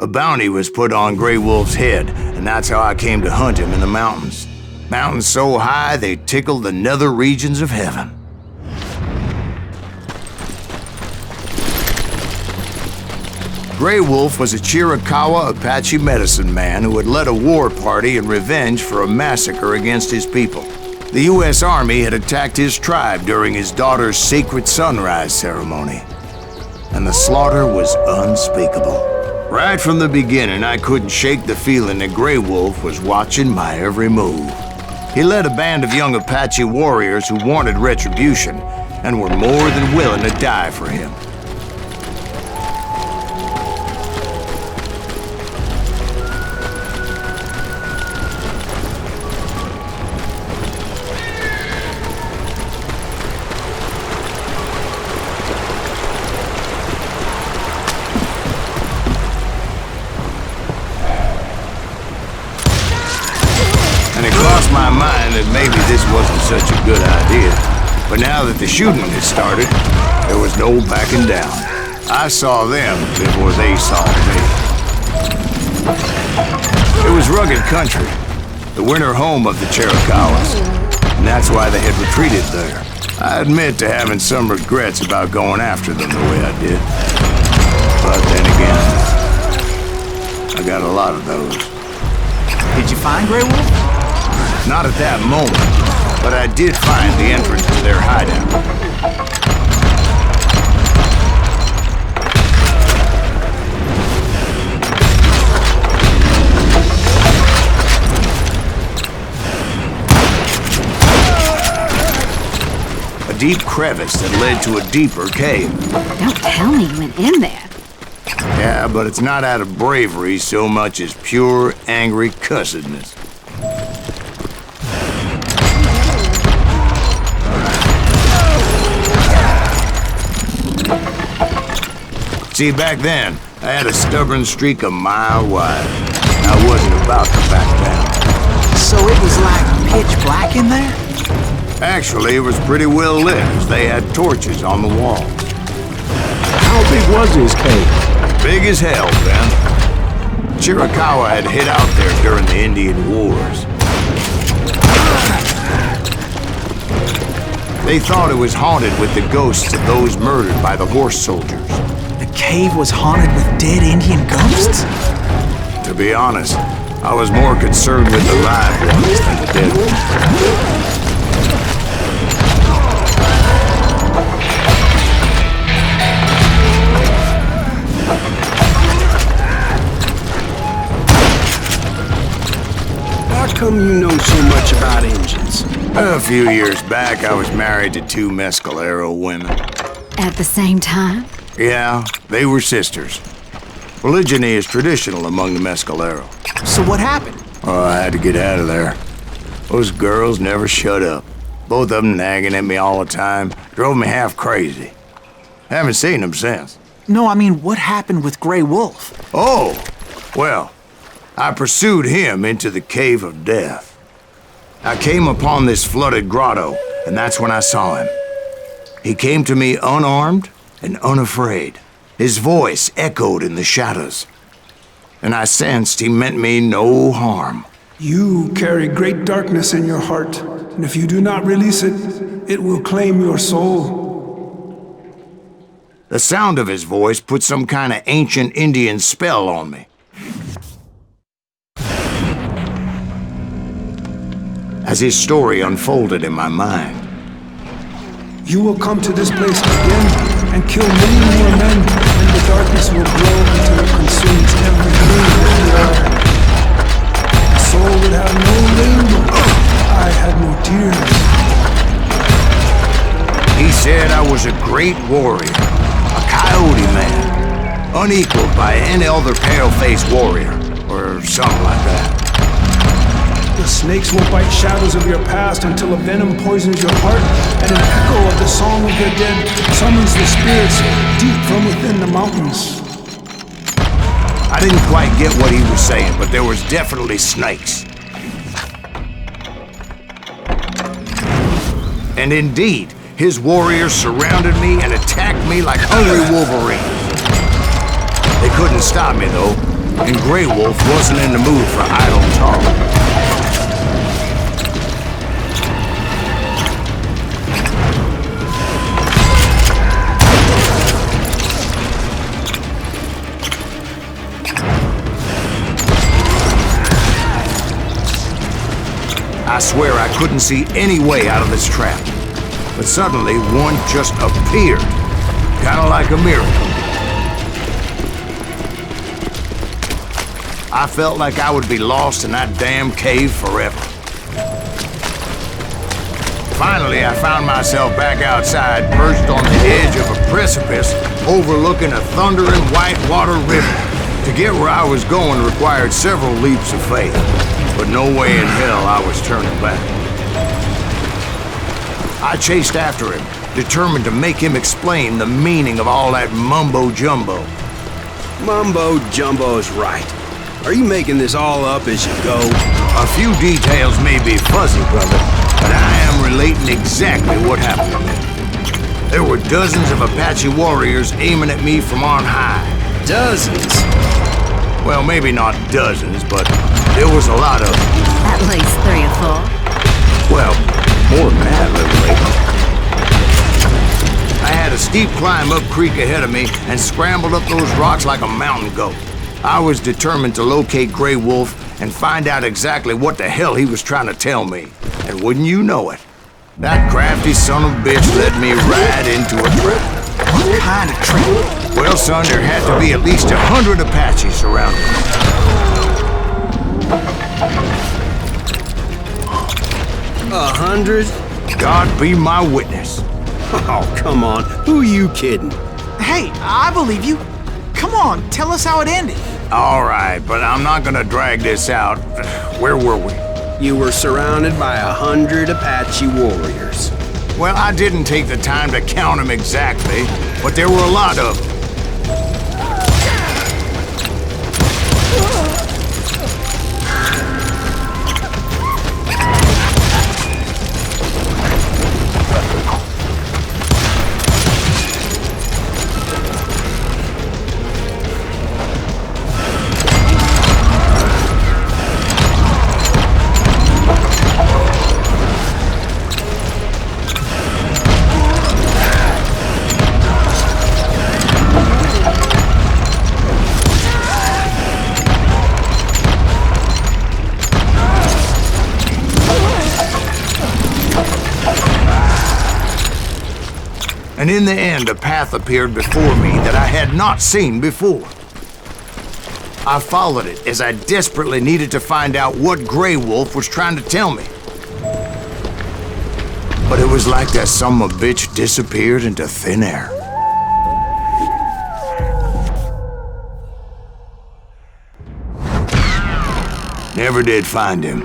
A bounty was put on Grey Wolf's head, and that's how I came to hunt him in the mountains. Mountains so high they tickled the nether regions of heaven. Grey Wolf was a Chiricahua Apache medicine man who had led a war party in revenge for a massacre against his people. The U.S. Army had attacked his tribe during his daughter's sacred sunrise ceremony, and the slaughter was unspeakable. Right from the beginning, I couldn't shake the feeling that Grey Wolf was watching my every move. He led a band of young Apache warriors who wanted retribution and were more than willing to die for him. And it crossed my mind that maybe this wasn't such a good idea. But now that the shooting had started, there was no backing down. I saw them before they saw me. It was rugged country, the winter home of the Chiricahuas, and that's why they had retreated there. I admit to having some regrets about going after them the way I did. But then again, I got a lot of those. Did you find Grey Wolf? Not at that moment, but I did find the entrance to their hideout. A deep crevice that led to a deeper cave. Don't tell me you went in there. Yeah, but it's not out of bravery so much as pure, angry cussedness. See, back then, I had a stubborn streak a mile wide. I wasn't about to back down. So it was like pitch black in there? Actually, it was pretty well lit, as they had torches on the wall. How big was his cave? Big as hell, Ben. Chiricahua had hid out there during the Indian Wars. They thought it was haunted with the ghosts of those murdered by the horse soldiers. The cave was haunted with dead Indian ghosts? To be honest, I was more concerned with the live ones than the dead ones. How come you know so much about engines? A few years back, I was married to two Mescalero women. At the same time? Yeah, they were sisters. Polygyny is traditional among the Mescalero. So what happened? Oh, I had to get out of there. Those girls never shut up. Both of them nagging at me all the time. Drove me half crazy. Haven't seen them since. No, I mean, what happened with Grey Wolf? Oh, well, I pursued him into the Cave of Death. I came upon this flooded grotto, and that's when I saw him. He came to me unarmed and unafraid. His voice echoed in the shadows, and I sensed he meant me no harm. You carry great darkness in your heart, and if you do not release it, it will claim your soul. The sound of his voice put some kind of ancient Indian spell on me. As his story unfolded in my mind. You will come to this place again and kill many more men, and the darkness will grow until it consumes every human that you are. The soul would have no rainbow. I had no tears. He said I was a great warrior, a coyote man, unequaled by any other pale-faced warrior, or something like that. The snakes will bite shadows of your past until a venom poisons your heart, and an echo of the song of the dead summons the spirits deep from within the mountains. I didn't quite get what he was saying, but there was definitely snakes. And indeed, his warriors surrounded me and attacked me like hungry wolverines. They couldn't stop me, though, and Grey Wolf wasn't in the mood for idle talk. I swear I couldn't see any way out of this trap. But suddenly, one just appeared. Kinda like a miracle. I felt like I would be lost in that damn cave forever. Finally, I found myself back outside, perched on the edge of a precipice, overlooking a thundering whitewater river. To get where I was going required several leaps of faith. But no way in hell I was turning back. I chased after him, determined to make him explain the meaning of all that mumbo-jumbo. Mumbo-jumbo is right. Are you making this all up as you go? A few details may be fuzzy, brother, but I am relating exactly what happened to me. There were dozens of Apache warriors aiming at me from on high. Dozens? Well, maybe not dozens, but there was a lot of them. At least 3 or 4. Well, more than that, little lady. I had a steep climb up creek ahead of me and scrambled up those rocks like a mountain goat. I was determined to locate Grey Wolf and find out exactly what the hell he was trying to tell me. And wouldn't you know it, that crafty son of a bitch led me right into a trap. What kind of trap? Well, son, there had to be at least 100 Apaches surrounding me. 100? God be my witness. Oh, come on. Who are you kidding? Hey, I believe you. Come on, tell us how it ended. All right, but I'm not gonna drag this out. Where were we? You were surrounded by 100 Apache warriors. Well, I didn't take the time to count them exactly, but there were a lot of them. And in the end, a path appeared before me that I had not seen before. I followed it as I desperately needed to find out what Grey Wolf was trying to tell me. But it was like that son of a bitch disappeared into thin air. Never did find him.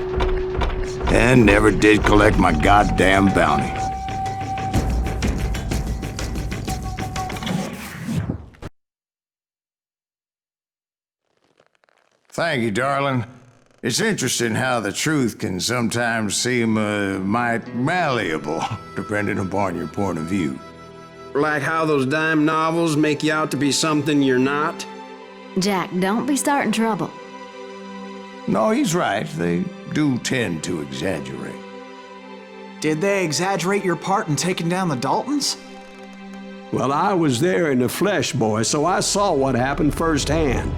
And never did collect my goddamn bounty. Thank you, darling. It's interesting how the truth can sometimes seem might malleable, depending upon your point of view. Like how those dime novels make you out to be something you're not? Jack, don't be starting trouble. No, he's right. do tend to exaggerate. Did they exaggerate your part in taking down the Daltons? Well, I was there in the flesh, boy, so I saw what happened firsthand.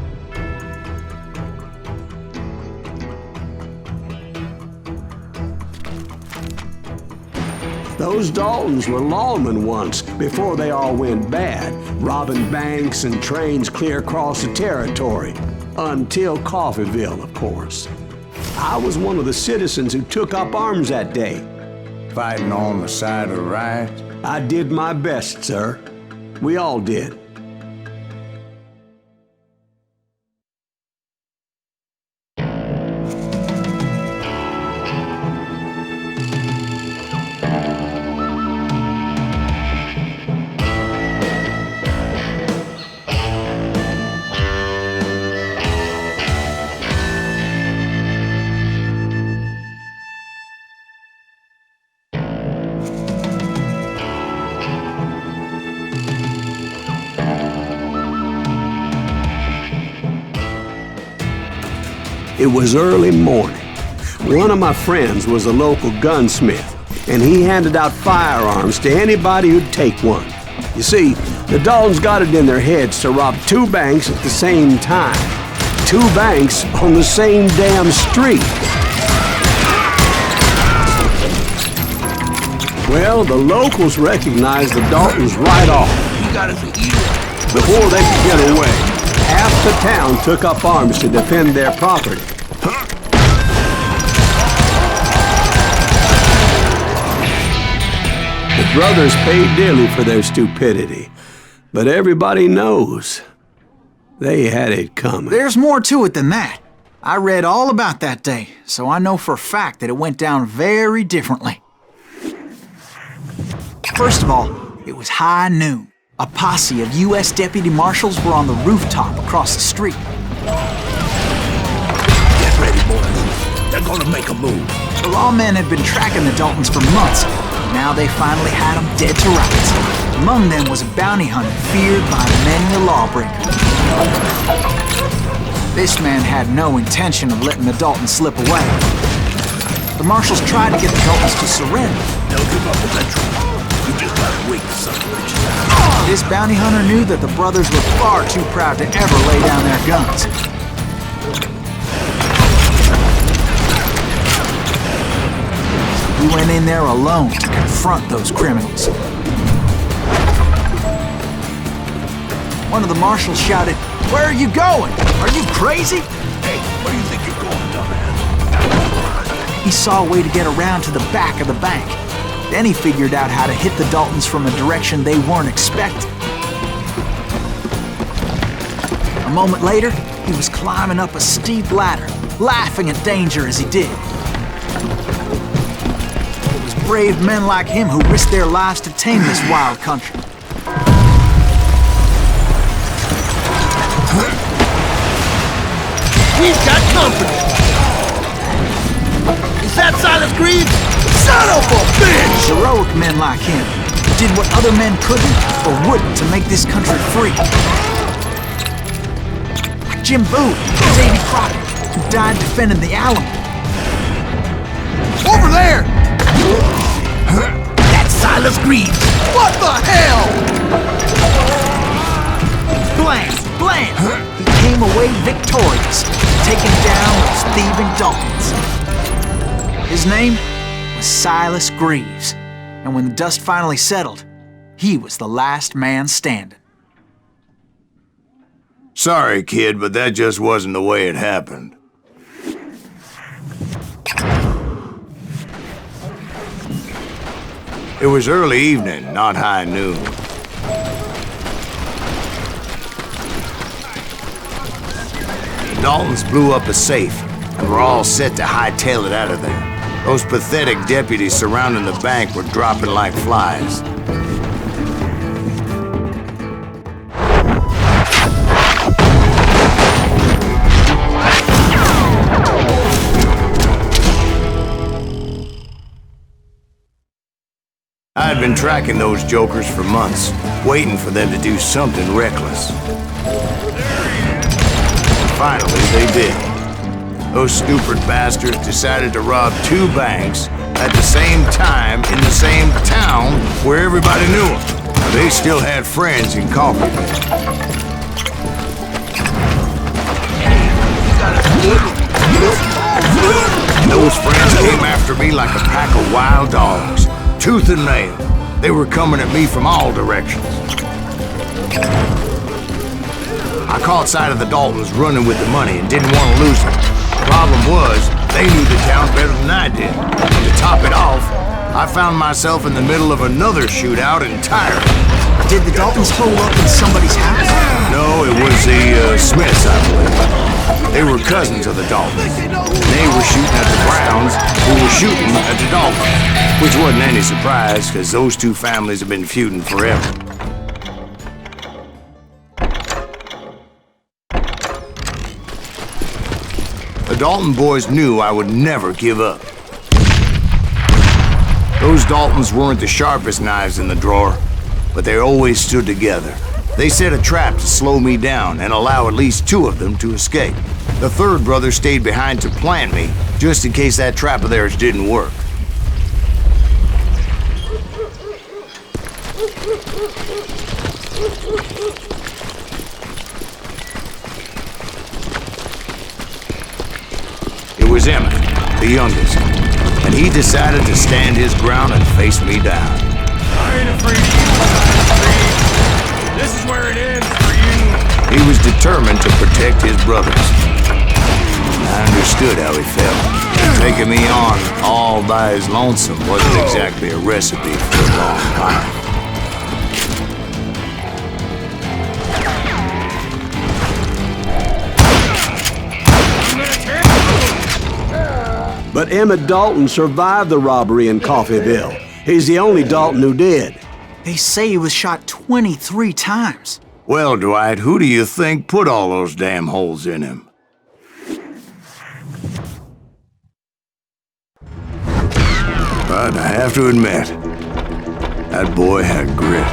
Those Daltons were lawmen once, before they all went bad, robbing banks and trains clear across the territory. Until Coffeeville, of course. I was one of the citizens who took up arms that day. Fighting on the side of the right? I did my best, sir. We all did. It was early morning. One of my friends was a local gunsmith, and he handed out firearms to anybody who'd take one. You see, the Daltons got it in their heads to rob 2 banks at the same time. 2 banks on the same damn street. Well, the locals recognized the Daltons right off. Before they could get away, half the town took up arms to defend their property. The brothers paid dearly for their stupidity, but everybody knows they had it coming. There's more to it than that. I read all about that day, so I know for a fact that it went down very differently. First of all, it was high noon. A posse of U.S. deputy marshals were on the rooftop across the street. Get ready, boys. They're gonna make a move. The lawmen had been tracking the Daltons for months. Now they finally had them dead to rights. Among them was a bounty hunter feared by many a lawbreaker. This man had no intention of letting the Daltons slip away. The marshals tried to get the Daltons to surrender. They'll give up eventually. You just gotta wait for something. This bounty hunter knew that the brothers were far too proud to ever lay down their guns. He went in there alone to confront those criminals. One of the marshals shouted, "Where are you going? Are you crazy?" Hey, where do you think you're going, dumbass? He saw a way to get around to the back of the bank. Then he figured out how to hit the Daltons from a direction they weren't expecting. A moment later, he was climbing up a steep ladder, laughing at danger as he did. It was brave men like him who risked their lives to tame this wild country. We've got company! Is that Silas Greaves? Son of a bitch! Heroic men like him did what other men couldn't or wouldn't to make this country free. Jim Boone, Davy Crockett, who died defending the Alamo. Over there! That's Silas Greaves! What the hell? Blam! Blam! He came away victorious, taking down those thieving Daltons. His name was Silas Greaves, and when the dust finally settled, he was the last man standing. Sorry, kid, but that just wasn't the way it happened. It was early evening, not high noon. The Daltons blew up a safe, and were all set to hightail it out of there. Those pathetic deputies surrounding the bank were dropping like flies. I had been tracking those jokers for months, waiting for them to do something reckless. Finally, they did. Those stupid bastards decided to rob 2 banks at the same time in the same town where everybody knew them. They still had friends in Coffeeville. Those friends came after me like a pack of wild dogs, tooth and nail. They were coming at me from all directions. I caught sight of the Daltons running with the money and didn't want to lose them. The problem was, they knew the town better than I did. And to top it off, I found myself in the middle of another shootout entirely. Did the Daltons hole up in somebody's house? No, it was the Smiths, I believe. They were cousins of the Daltons. They were shooting at the Browns, who were shooting at the Daltons. Which wasn't any surprise, because those 2 families have been feuding forever. The Dalton boys knew I would never give up. Those Daltons weren't the sharpest knives in the drawer, but they always stood together. They set a trap to slow me down and allow at least 2 of them to escape. The 3rd brother stayed behind to plant me, just in case that trap of theirs didn't work. It was Emmett, the youngest, and he decided to stand his ground and face me down. I ain't afraid of you. This is where it ends for you. He was determined to protect his brothers. I understood how he felt. Taking me on all by his lonesome wasn't exactly a recipe for a long life. But Emmett Dalton survived the robbery in Coffeeville. He's the only Dalton who did. They say he was shot 23 times. Well, Dwight, who do you think put all those damn holes in him? But I have to admit, that boy had grit.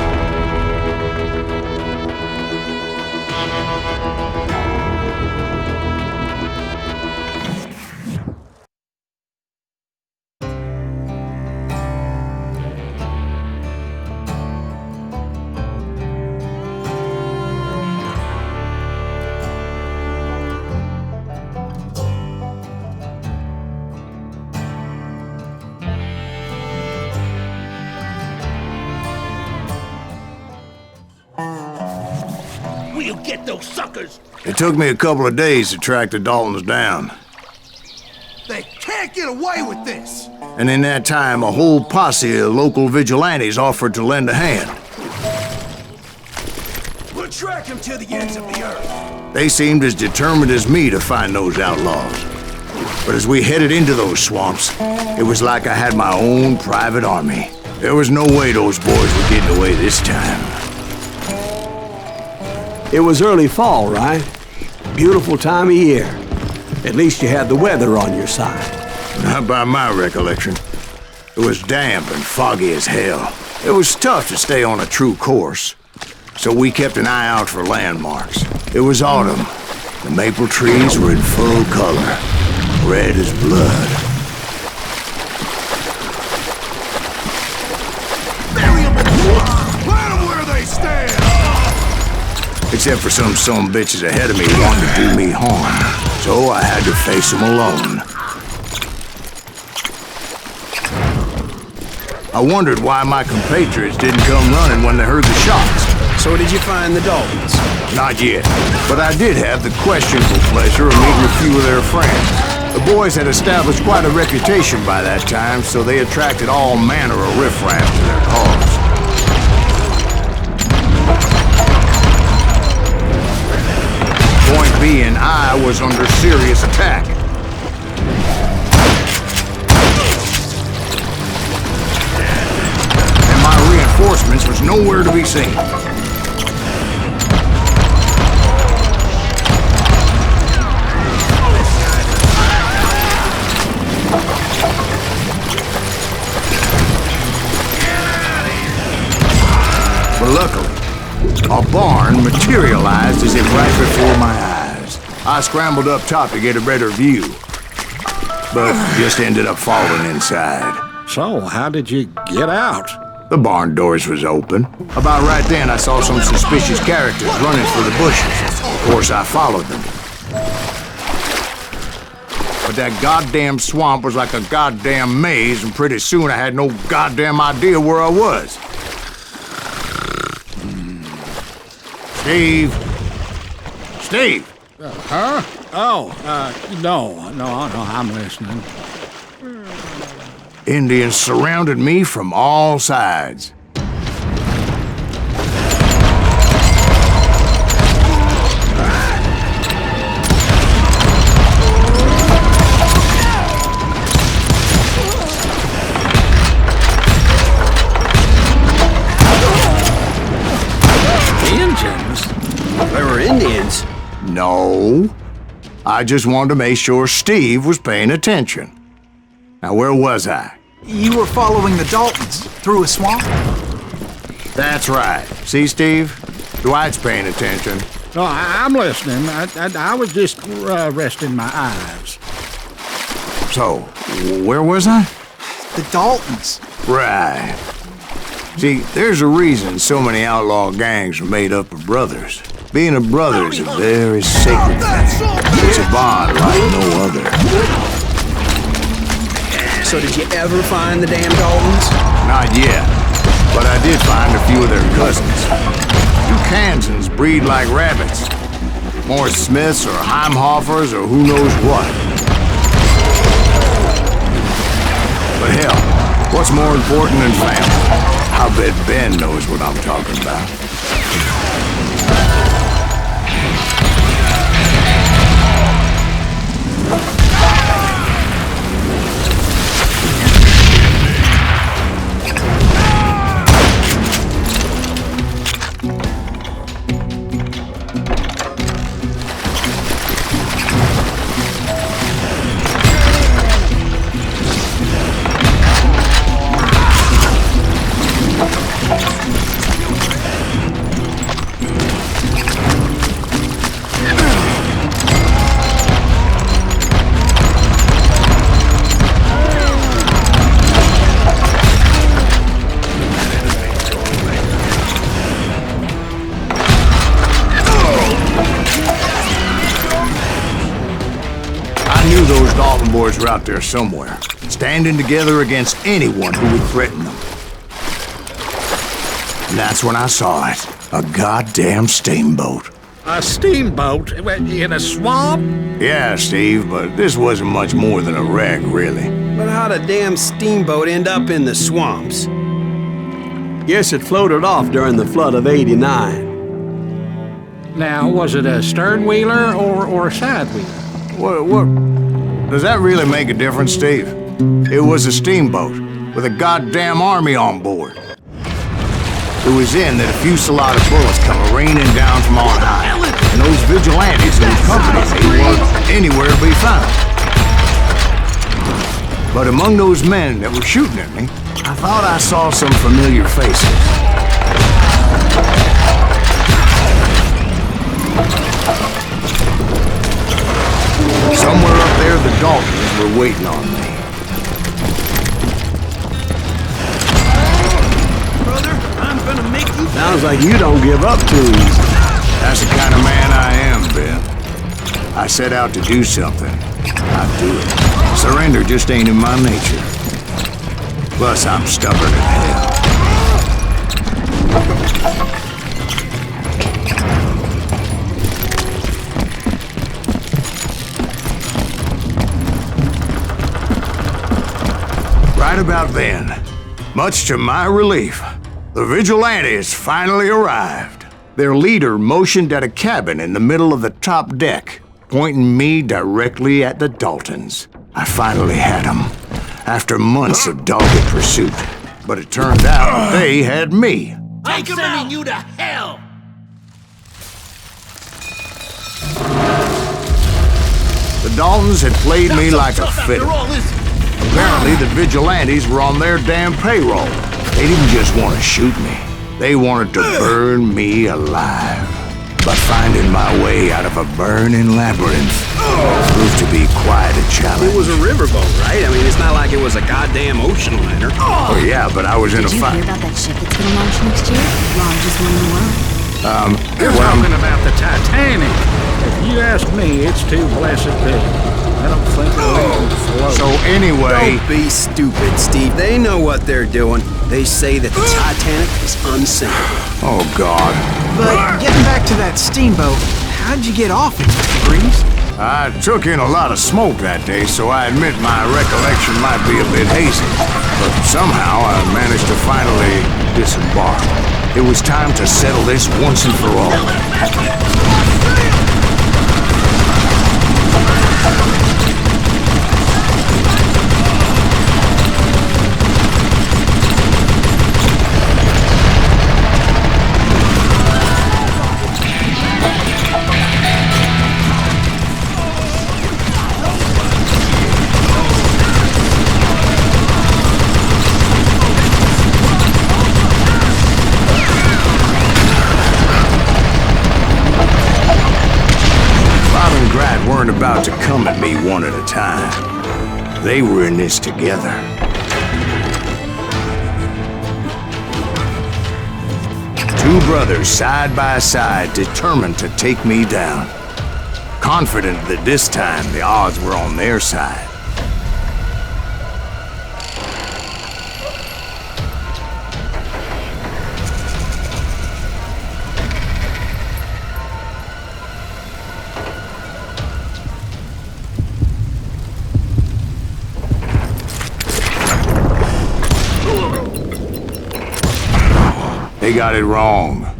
We'll get those suckers! It took me a couple of days to track the Daltons down. They can't get away with this! And in that time, a whole posse of local vigilantes offered to lend a hand. We'll track them to the ends of the earth. They seemed as determined as me to find those outlaws. But as we headed into those swamps, it was like I had my own private army. There was no way those boys were getting away this time. It was early fall, right? Beautiful time of year. At least you had the weather on your side. Not by my recollection. It was damp and foggy as hell. It was tough to stay on a true course. So we kept an eye out for landmarks. It was autumn. The maple trees were in full color, red as blood. Bury them in the woods! Plant them where they stand! Except for some bitches ahead of me who wanted to do me harm. So I had to face them alone. I wondered why my compatriots didn't come running when they heard the shots. So did you find the Daltons? Not yet, but I did have the questionable pleasure of meeting a few of their friends. The boys had established quite a reputation by that time, so they attracted all manner of riffraff to their cause. Point being, I was under serious attack. And my reinforcements was nowhere to be seen. But luckily, a barn materialized as if right before my eyes. I scrambled up top to get a better view. but just ended up falling inside. So, how did you get out? The barn doors was open. About right then, I saw some suspicious characters running for the bushes. Of course, I followed them. But that goddamn swamp was like a goddamn maze, and pretty soon I had no goddamn idea where I was. Steve? Steve! Huh? Oh, no, I'm listening. Indians surrounded me from all sides. There were Indians? No. I just wanted to make sure Steve was paying attention. Now, where was I? You were following the Daltons through a swamp? That's right. See, Steve? Dwight's paying attention. No, I'm listening. I was just resting my eyes. So, where was I? The Daltons. Right. See, there's a reason so many outlaw gangs are made up of brothers. Being a brother is a very sacred thing. It's a bond like no other. So did you ever find the damn Daltons? Not yet, but I did find a few of their cousins. You Kansans breed like rabbits. More Smiths or Heimhoffers or who knows what. But hell, what's more important than family? I bet Ben knows what I'm talking about. Those Dalton boys were out there somewhere, standing together against anyone who would threaten them. And that's when I saw it. A goddamn steamboat. A steamboat? In a swamp? Yeah, Steve, but this wasn't much more than a wreck, really. But how'd a damn steamboat end up in the swamps? Guess it floated off during the flood of '89. Now, was it a stern-wheeler or a side-wheeler? What? Does that really make a difference, Steve? It was a steamboat with a goddamn army on board. It was in that a fusillade of bullets come raining down from on high, and those vigilantes and companies, they weren't anywhere to be found. But among those men that were shooting at me, I thought I saw some familiar faces. Somewhere up there, the Daltons were waiting on me. Brother, I'm gonna make you... Sounds like you don't give up too easy. That's the kind of man I am, Ben. I set out to do something. I do it. Surrender just ain't in my nature. Plus, I'm stubborn as hell. Right about then, much to my relief, the vigilantes finally arrived. Their leader motioned at a cabin in the middle of the top deck, pointing me directly at the Daltons. I finally had them, after months of dogged pursuit. But it turned out they had me. I'm sending you to hell! The Daltons had played me like a fiddle. Apparently, the vigilantes were on their damn payroll. They didn't just want to shoot me. They wanted to burn me alive. By finding my way out of a burning labyrinth through proved to be quite a challenge. It was a riverboat, right? I mean, it's not like it was a goddamn ocean liner. Oh, yeah, but I was in a Did you fight. hear about that ship that's gonna launch next year? Largest one in the world. You're talking about the Titanic. If you ask me, it's too blessed big. I don't think it'll even float. So anyway, Don't be stupid, Steve. They know what they're doing. They say that the Titanic is unsinkable. oh God. But getting back to that steamboat, how'd you get off it, Mr. Greaves? I took in a lot of smoke that day, so I admit my recollection might be a bit hazy. But somehow I managed to finally disembark. It was time to settle this once and for all. Weren't about to come at me one at a time. They were in this together. Two brothers side by side, determined to take me down. Confident that this time the odds were on their side. They got it wrong.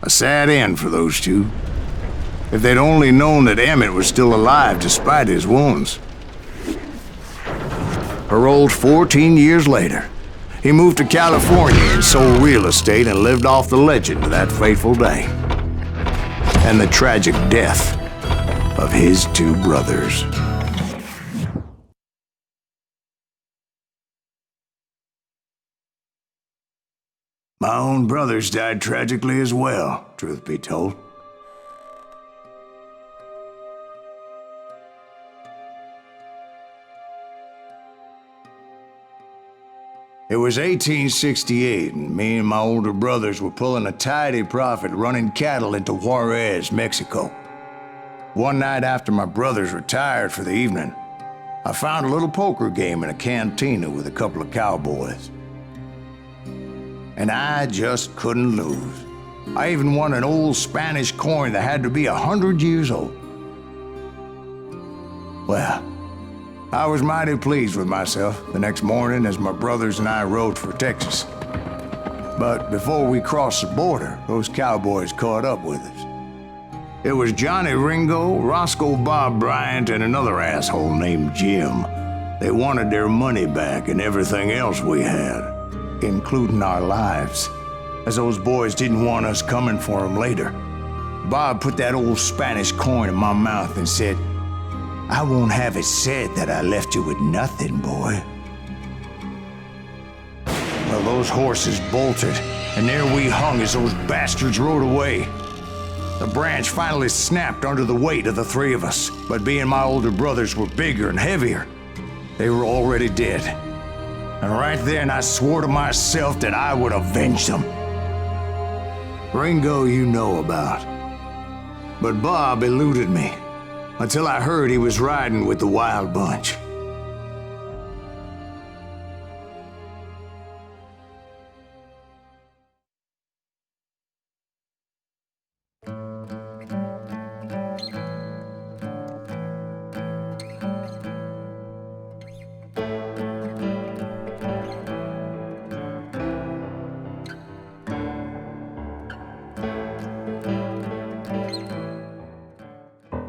A sad end for those two. If they'd only known that Emmett was still alive despite his wounds. Paroled 14 years later, he moved to California and sold real estate and lived off the legend of that fateful day. And the tragic death of his two brothers. My own brothers died tragically as well, truth be told. It was 1868, and me and my older brothers were pulling a tidy profit running cattle into Juarez, Mexico. One night after my brothers retired for the evening, I found a little poker game in a cantina with a couple of cowboys. And I just couldn't lose. I even won an old Spanish coin that had to be 100 years old. Well, I was mighty pleased with myself the next morning as my brothers and I rode for Texas. But before we crossed the border, those cowboys caught up with us. It was Johnny Ringo, Roscoe Bob Bryant, and another asshole named Jim. They wanted their money back and everything else we had, including our lives, as those boys didn't want us coming for them later. Bob put that old Spanish coin in my mouth and said, "I won't have it said that I left you with nothing, boy." Well, those horses bolted, and there we hung as those bastards rode away. The branch finally snapped under the weight of the three of us, but being my older brothers were bigger and heavier, they were already dead. And right then I swore to myself that I would avenge them. Ringo you know about. But Bob eluded me, until I heard he was riding with the Wild Bunch.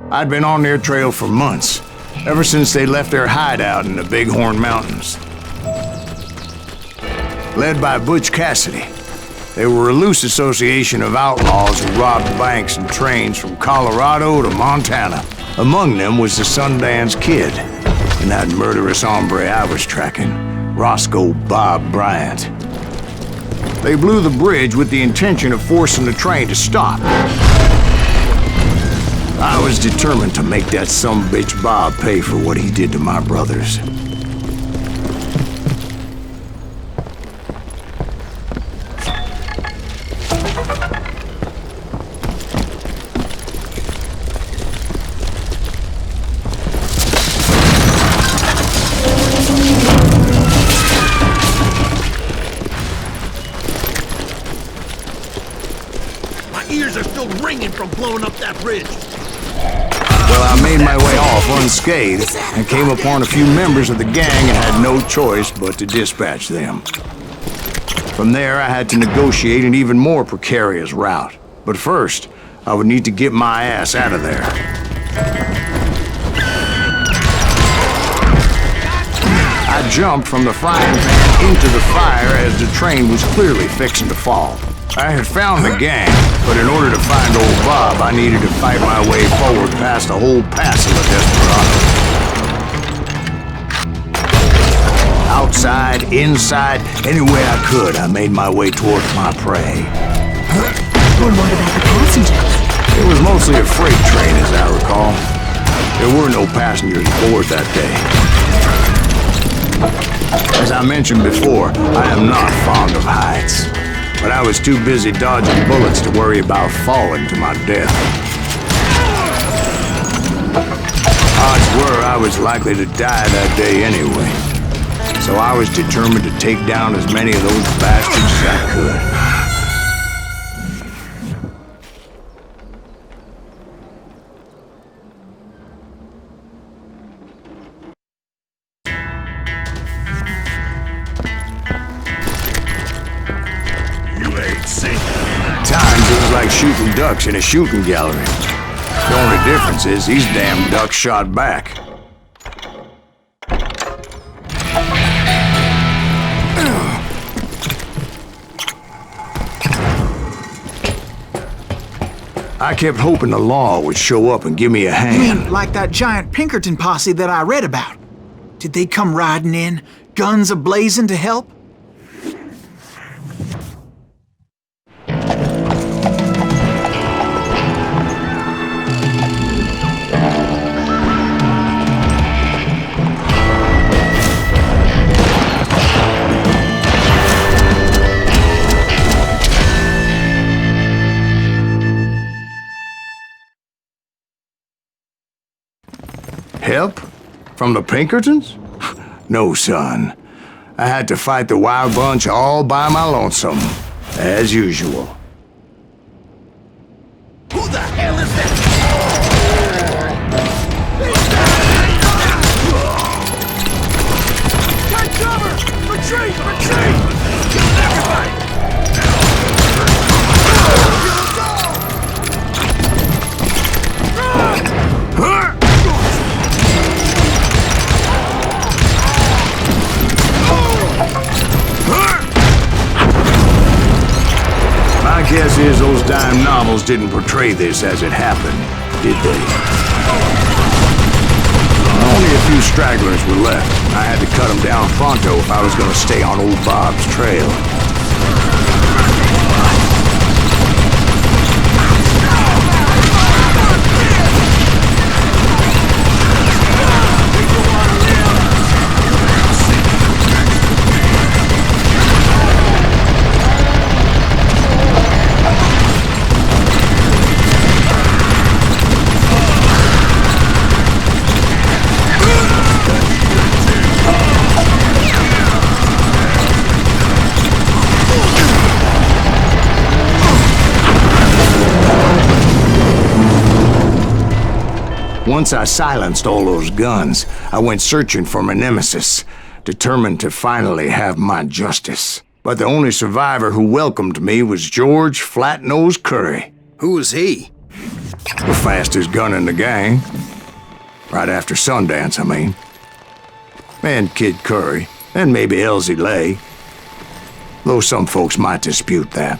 I'd been on their trail for months, ever since they left their hideout in the Bighorn Mountains. Led by Butch Cassidy, they were a loose association of outlaws who robbed banks and trains from Colorado to Montana. Among them was the Sundance Kid, and that murderous hombre I was tracking, Roscoe Bob Bryant. They blew the bridge with the intention of forcing the train to stop. I was determined to make that sumbitch Bob pay for what he did to my brothers. Ears are still ringing from blowing up that bridge. Well, I made my way off unscathed and came upon a few members of the gang and had no choice but to dispatch them. From there, I had to negotiate an even more precarious route. But first, I would need to get my ass out of there. I jumped from the frying pan into the fire as the train was clearly fixing to fall. I had found the gang, but in order to find old Bob, I needed to fight my way forward past a whole passel of desperados. Outside, inside, any way I could, I made my way towards my prey. Well, what about the passengers? It was mostly a freight train, as I recall. There were no passengers aboard that day. As I mentioned before, I am not fond of heights. But I was too busy dodging bullets to worry about falling to my death. Odds were I was likely to die that day anyway. So I was determined to take down as many of those bastards as I could. Times it was like shooting ducks in a shooting gallery. The only difference is these damn ducks shot back. I kept hoping the law would show up and give me a You hand. mean like that giant Pinkerton posse that I read about? Did they come riding in, guns a-blazing to help? Help? From the Pinkertons? No, son. I had to fight the wild bunch all by my lonesome, as usual. Who the hell is that? Take cover! Retreat! Retreat! Kill everybody! My guess is those dime novels didn't portray this as it happened, did they? Only a few stragglers were left. I had to cut them down pronto if I was going to stay on old Bob's trail. Once I silenced all those guns, I went searching for my nemesis, determined to finally have my justice. But the only survivor who welcomed me was George Flat-Nosed Curry. Who was he? The fastest gun in the gang. Right after Sundance, I mean. And Kid Curry, and maybe Elsie Lay. Though some folks might dispute that.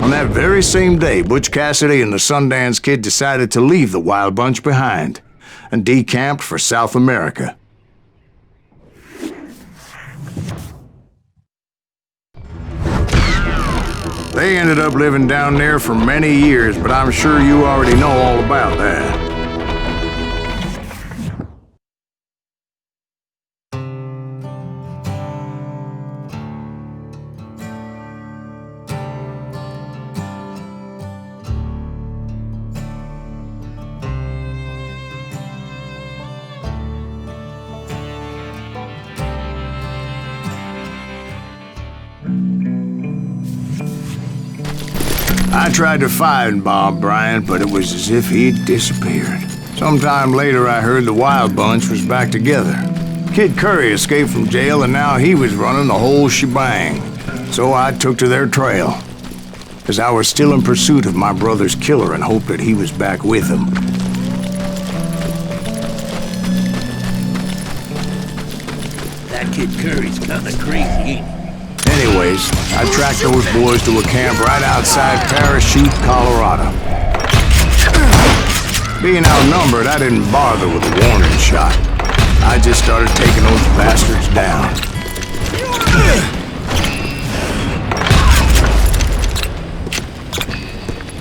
On that very same day, Butch Cassidy and the Sundance Kid decided to leave the Wild Bunch behind. and decamped for South America. They ended up living down there for many years, but I'm sure you already know all about that. I tried to find Bob Bryant, but it was as if he'd disappeared. Sometime later, I heard the Wild Bunch was back together. Kid Curry escaped from jail, and now he was running the whole shebang. So I took to their trail, because I was still in pursuit of my brother's killer and hoped that he was back with him. That Kid Curry's kinda crazy, ain't he? Anyways, I tracked those boys to a camp right outside Parachute, Colorado. Being outnumbered, I didn't bother with a warning shot. I just started taking those bastards down.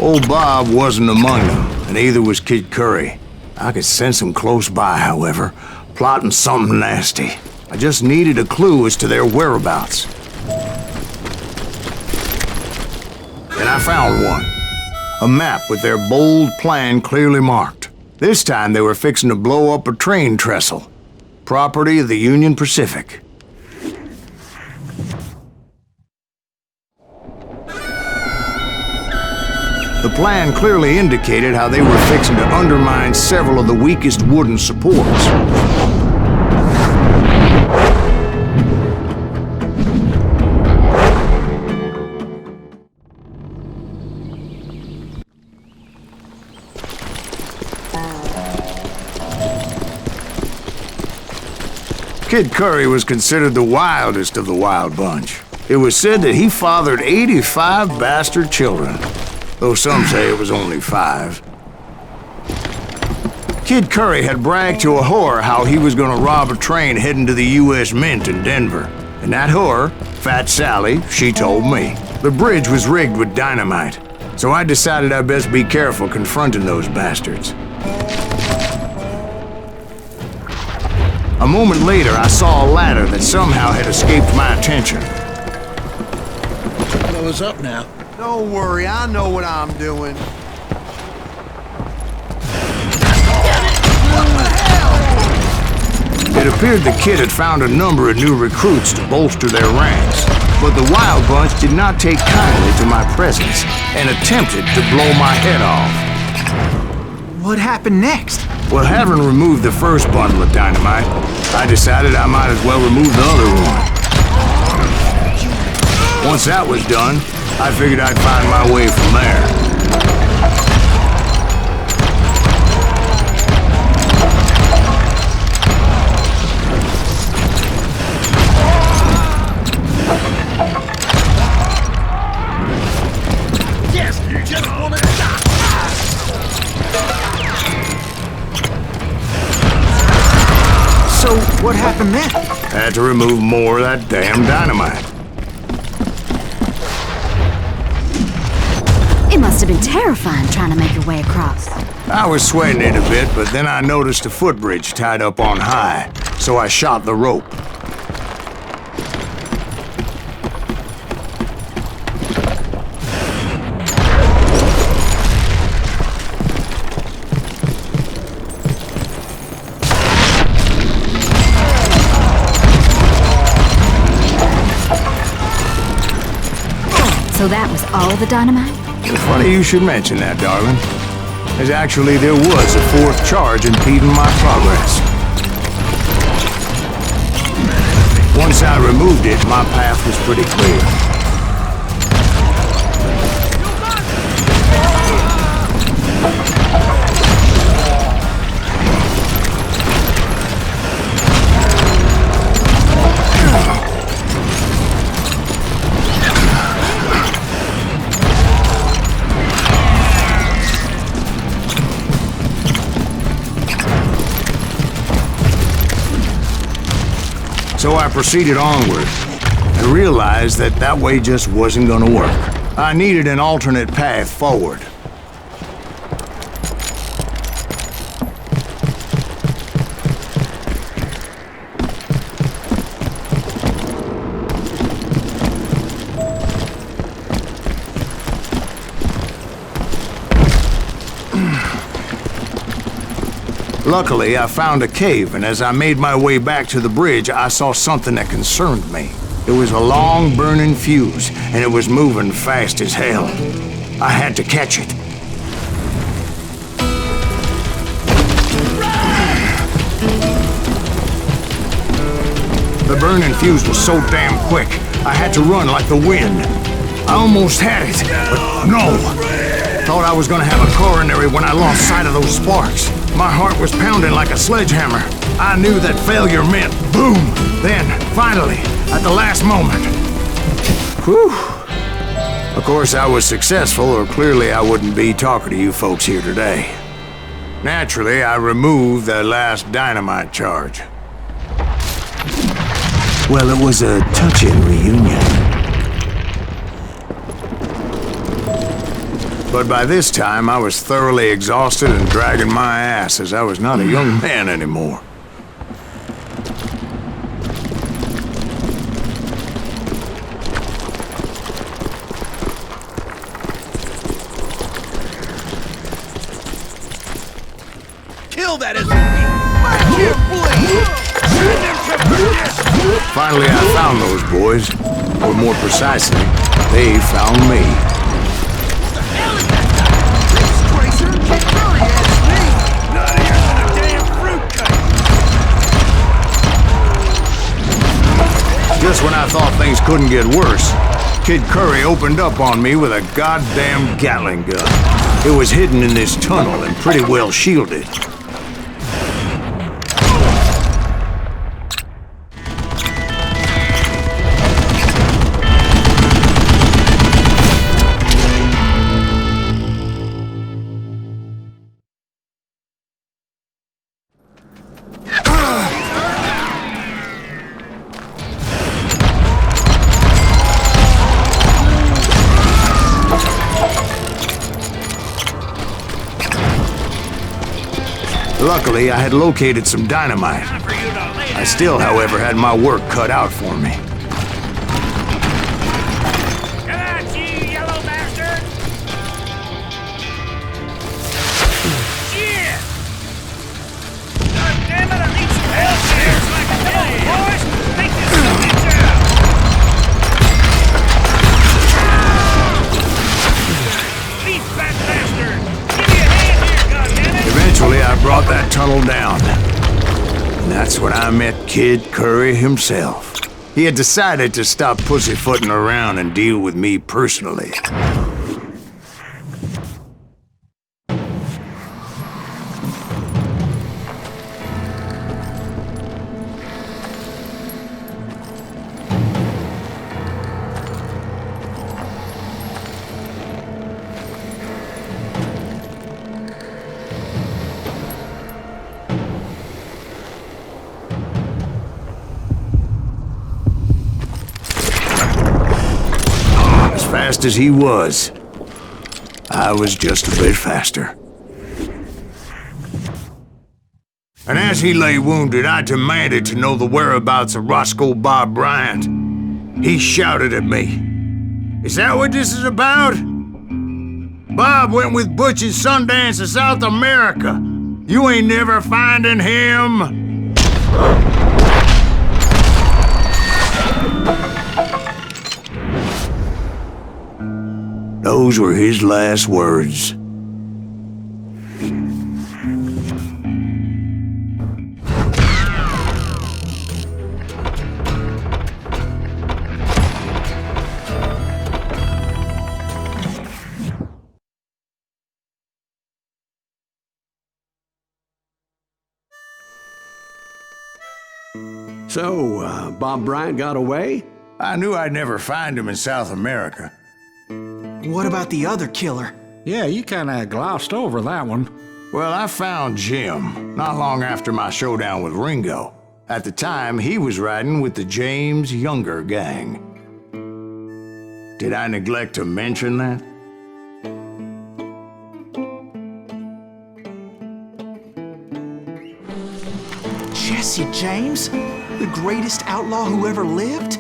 Old Bob wasn't among them, and neither was Kid Curry. I could sense him close by, however, plotting something nasty. I just needed a clue as to their whereabouts. And I found one. A map with their bold plan clearly marked. This time they were fixing to blow up a train trestle. Property of the Union Pacific. The plan clearly indicated how they were fixing to undermine several of the weakest wooden supports. Kid Curry was considered the wildest of the Wild Bunch. It was said that he fathered 85 bastard children, though some say it was only 5. Kid Curry had bragged to a whore how he was gonna rob a train heading to the U.S. Mint in Denver. And that whore, Fat Sally, she told me. The bridge was rigged with dynamite, so I decided I'd best be careful confronting those bastards. A moment later, I saw a ladder that somehow had escaped my attention. What's up now? Don't worry, I know what I'm doing. It appeared the kid had found a number of new recruits to bolster their ranks, but the Wild Bunch did not take kindly to my presence and attempted to blow my head off. What happened next? Well, having removed the first bundle of dynamite, I decided I might as well remove the other one. Once that was done, I figured I'd find my way from there. Yes, you just wanna die! So, what happened then? Had to remove more of that damn dynamite. It must have been terrifying trying to make your way across. I was sweating it a bit, but then I noticed a footbridge tied up on high, so I shot the rope. So that was all the dynamite? It's funny you should mention that, darling. As actually there was a fourth charge impeding my progress. Once I removed it, my path was pretty clear. So I proceeded onward and realized that that way just wasn't gonna work. I needed an alternate path forward. Luckily, I found a cave, and as I made my way back to the bridge, I saw something that concerned me. It was a long, burning fuse, and it was moving fast as hell. I had to catch it. The burning fuse was so damn quick, I had to run like the wind. I almost had it, but no. Thought I was gonna have a coronary when I lost sight of those sparks. My heart was pounding like a sledgehammer. I knew that failure meant boom. Then, finally, at the last moment. Whew. Of course, I was successful, or clearly I wouldn't be talking to you folks here today. Naturally, I removed the last dynamite charge. Well, it was a touching reunion. But by this time, I was thoroughly exhausted and dragging my ass as I was not a young man anymore. Kill that SUV! Finally, I found those boys. Or more precisely, they found me. Just when I thought things couldn't get worse, Kid Curry opened up on me with a goddamn Gatling gun. It was hidden in this tunnel and pretty well shielded. Luckily, I had located some dynamite. I still, however, had my work cut out for me. Come at you, yellow bastard! Shit! God damn it, I need some help here so I can kill you, boys! Take this bitch out! Leave, fat bastard! Give me a hand here, goddammit! Eventually, I brought that tunnel down. And that's when I met Kid Curry himself. He had decided to stop pussyfooting around and deal with me personally. Fast as he was, I was just a bit faster. And as he lay wounded, I demanded to know the whereabouts of Roscoe Bob Bryant. He shouted at me, "Is that what this is about? Bob went with Butch and Sundance to South America. You ain't never finding him." Those were his last words. So, Bob Bryant got away? I knew I'd never find him in South America. What about the other killer? Yeah, you kinda glossed over that one. Well, I found Jim not long after my showdown with Ringo. At the time, he was riding with the James Younger gang. Did I neglect to mention that? Jesse James? The greatest outlaw who ever lived?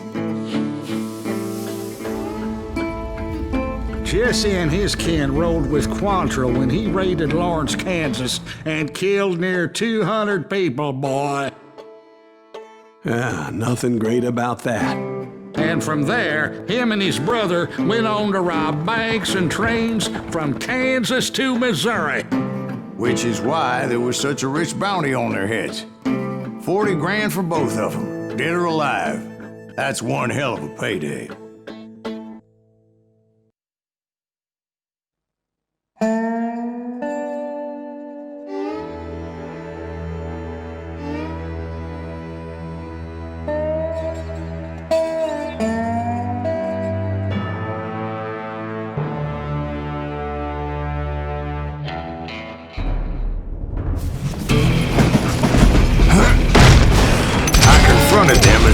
Jesse and his kin rode with Quantrill when he raided Lawrence, Kansas, and killed near 200 people, boy. Nothing great about that. And from there, him and his brother went on to rob banks and trains from Kansas to Missouri. Which is why there was such a rich bounty on their heads. 40 grand for both of them, dead or alive. That's one hell of a payday.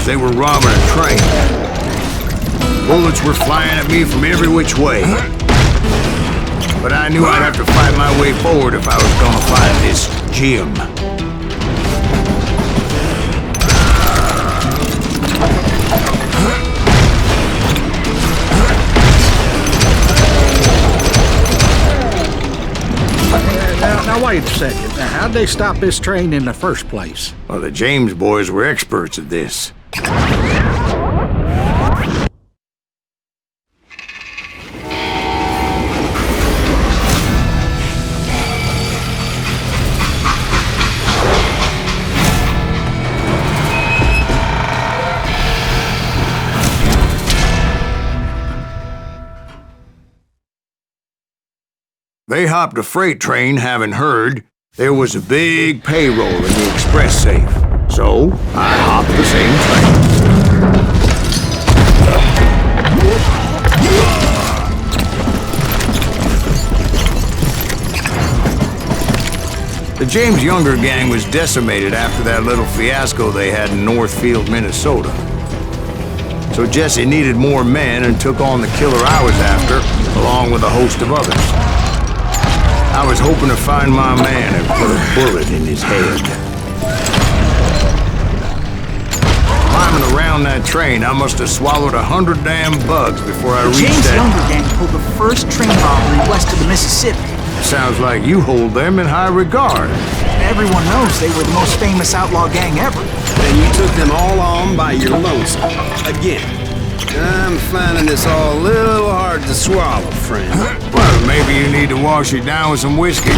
They were robbing a train. Bullets were flying at me from every which way. But I knew I'd have to fight my way forward if I was gonna find this Jim. Now wait a second. Now, how'd they stop this train in the first place? Well, the James boys were experts at this. They hopped a freight train having heard there was a big payroll in the express safe. So, I hopped the same train. The James Younger gang was decimated after that little fiasco they had in Northfield, Minnesota. So Jesse needed more men and took on the killer I was after, along with a host of others. I was hoping to find my man and put a bullet in his head. Climbing around that train, I must have swallowed 100 damn bugs before I reached James that... Younger gang pulled the first train robbery west of the Mississippi. Sounds like you hold them in high regard. Everyone knows they were the most famous outlaw gang ever. And you took them all on by your lonesome. Again. I'm finding this all a little hard to swallow, friend. Well, maybe you need to wash it down with some whiskey.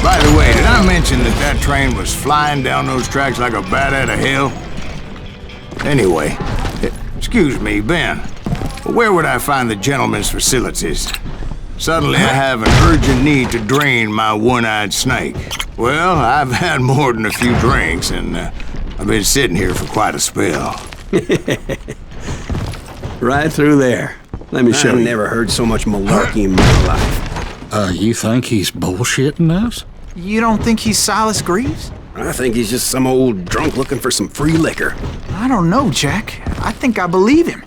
By the way, did I mention that that train was flying down those tracks like a bat out of hell? Anyway, excuse me, Ben, but where would I find the gentleman's facilities? Suddenly I have an urgent need to drain my one-eyed snake. Well, I've had more than a few drinks, and I've been sitting here for quite a spell. Right through there. Let me show you. I've never heard so much malarkey in my life. You think he's bullshitting us? You don't think he's Silas Greaves? I think he's just some old drunk looking for some free liquor. I don't know, Jack. I think I believe him.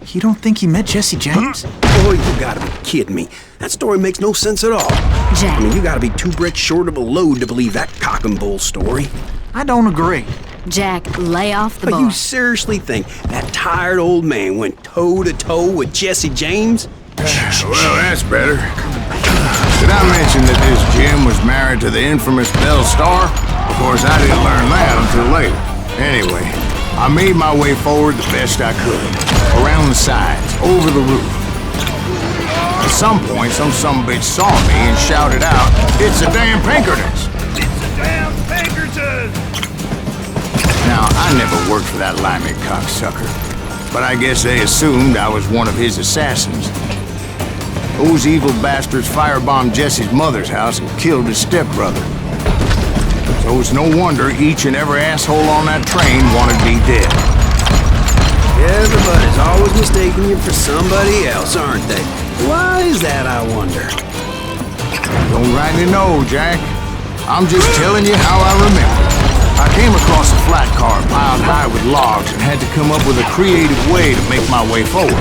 You don't think he met Jesse James? Oh, you gotta be kidding me. That story makes no sense at all. Jack. I mean, you gotta be two bricks short of a load to believe that cock and bull story. I don't agree. Jack, lay off the But bar. you seriously think that tired old man went toe-to-toe with Jesse James? Well, that's better. Did I mention that this Jim was married to the infamous Belle Starr? Of course, I didn't learn that until later. Anyway, I made my way forward the best I could. Around the sides, over the roof. At some point, some sumbitch saw me and shouted out, "It's a damn Pinkertons!" It's a damn Pinkertons! Now, I never worked for that limey cocksucker, but I guess they assumed I was one of his assassins. Those evil bastards firebombed Jesse's mother's house and killed his stepbrother. So it's no wonder each and every asshole on that train wanted me dead. Everybody's always mistaking you for somebody else, aren't they? Why is that, I wonder? Don't rightly know, Jack. I'm just telling you how I remember. I came across a flat car piled high with logs and had to come up with a creative way to make my way forward.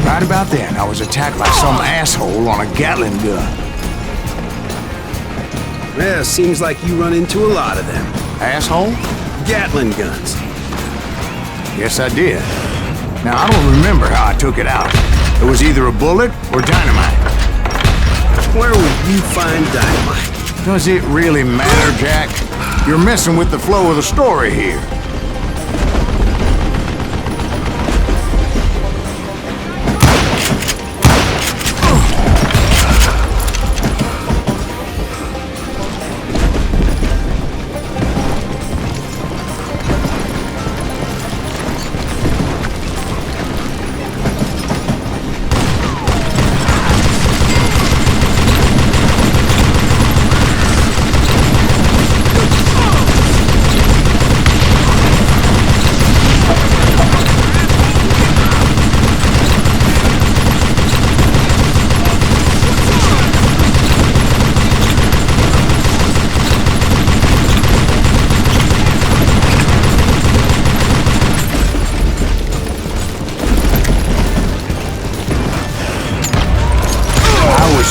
Right about then, I was attacked by some asshole on a Gatling gun. Well, seems like you run into a lot of them. Asshole? Gatling guns. Yes, I did. Now, I don't remember how I took it out. It was either a bullet or dynamite. Where would you find dynamite? Does it really matter, Jack? You're messing with the flow of the story here.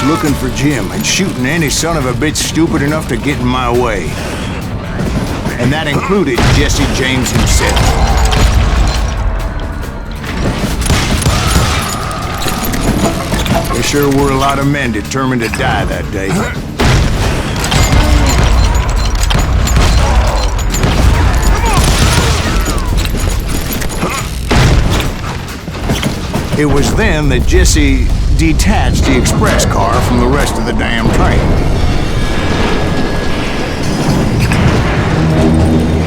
Looking for Jim and shooting any son of a bitch stupid enough to get in my way. And that included Jesse James himself. There sure were a lot of men determined to die that day. It was then that Jesse detached the express car from the rest of the damn train.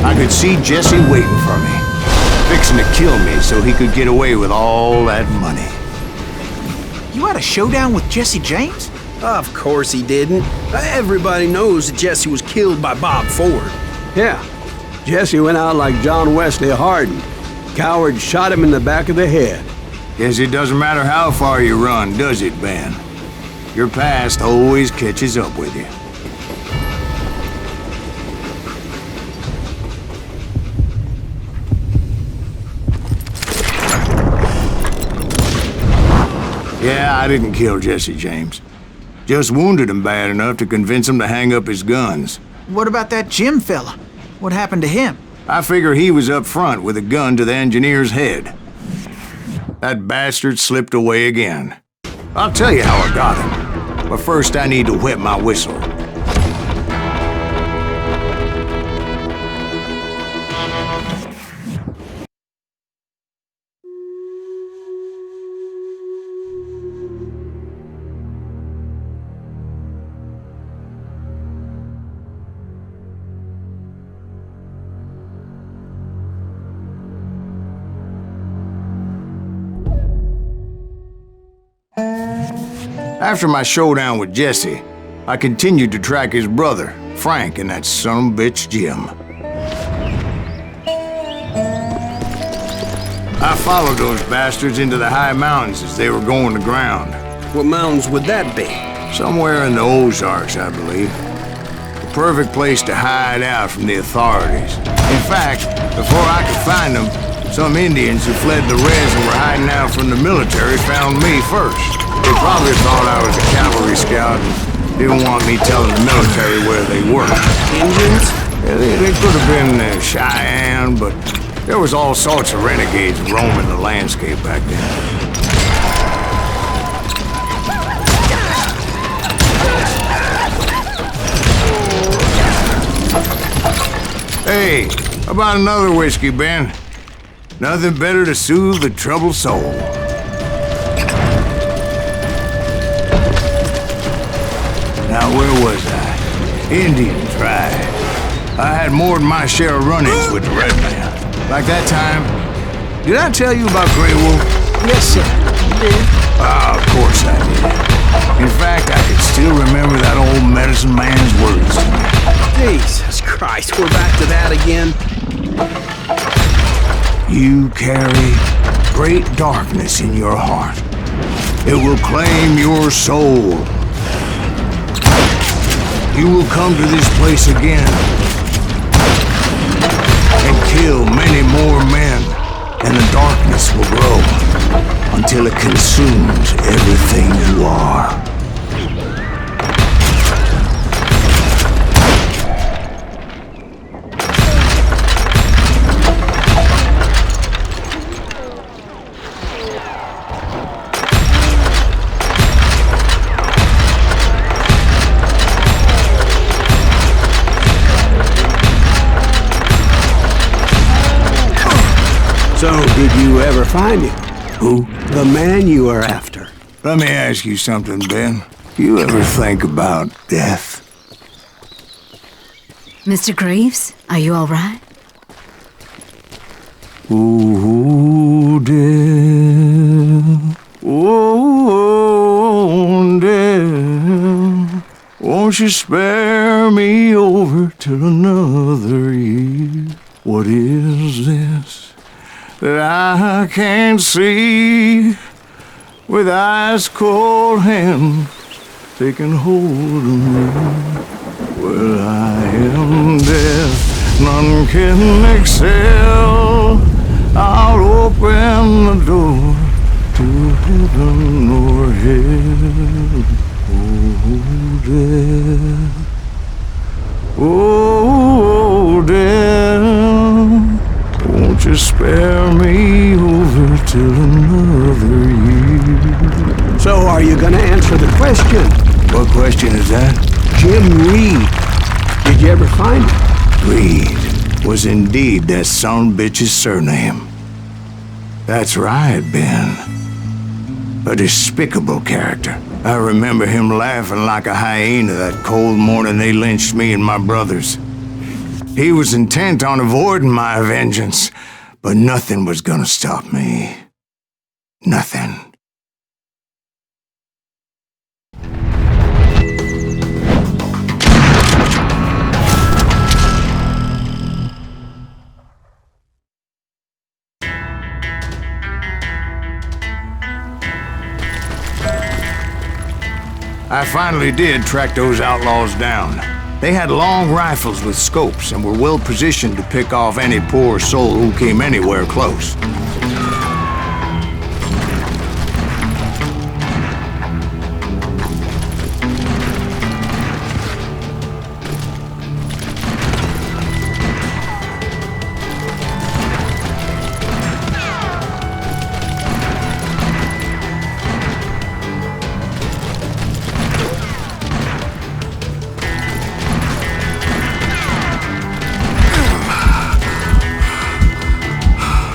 I could see Jesse waiting for me, fixing to kill me so he could get away with all that money. You had a showdown with Jesse James? Of course he didn't. Everybody knows that Jesse was killed by Bob Ford. Yeah, Jesse went out like John Wesley Hardin. Coward shot him in the back of the head. Guess it doesn't matter how far you run, does it, Ben? Your past always catches up with you. Yeah, I didn't kill Jesse James. Just wounded him bad enough to convince him to hang up his guns. What about that Jim fella? What happened to him? I figure he was up front with a gun to the engineer's head. That bastard slipped away again. I'll tell you how I got him. But first I need to wet my whistle. After my showdown with Jesse, I continued to track his brother, Frank, and that son of a bitch, Jim. I followed those bastards into the high mountains as they were going to ground. What mountains would that be? Somewhere in the Ozarks, I believe. The perfect place to hide out from the authorities. In fact, before I could find them, some Indians who fled the res and were hiding out from the military found me first. They probably thought I was a cavalry scout and didn't want me telling the military where they were. Indians? Yeah, they could have been Cheyenne, but there was all sorts of renegades roaming the landscape back then. Hey, how about another whiskey, Ben? Nothing better to soothe the troubled soul. Now, where was I? Indian tribe. I had more than my share of run-ins with the red man. Like that time. Did I tell you about Grey Wolf? Yes, sir. You did. Ah, of course I did. In fact, I could still remember that old medicine man's words to me. Jesus Christ, we're back to that again? You carry great darkness in your heart. It will claim your soul. You will come to this place again and kill many more men, and the darkness will grow until it consumes everything you are. So, did you ever find him? Who? The man you are after. Let me ask you something, Ben. Do you ever think about death? Mr. Greaves, are you all right? Ooh, death. Oh, death. Won't you spare me over till another year? What is this that I can't see with ice cold hands taking hold of me? Well, I am death, none can excel. I'll open the door to heaven or hell. Oh, death. Oh, death. Won't you spare me over till another year? So, are you gonna answer the question? What question is that? Jim Reed. Did you ever find him? Reed was indeed that son-bitch's surname. That's right, Ben. A despicable character. I remember him laughing like a hyena that cold morning they lynched me and my brothers. He was intent on avoiding my vengeance, but nothing was gonna stop me. Nothing. I finally did track those outlaws down. They had long rifles with scopes and were well positioned to pick off any poor soul who came anywhere close.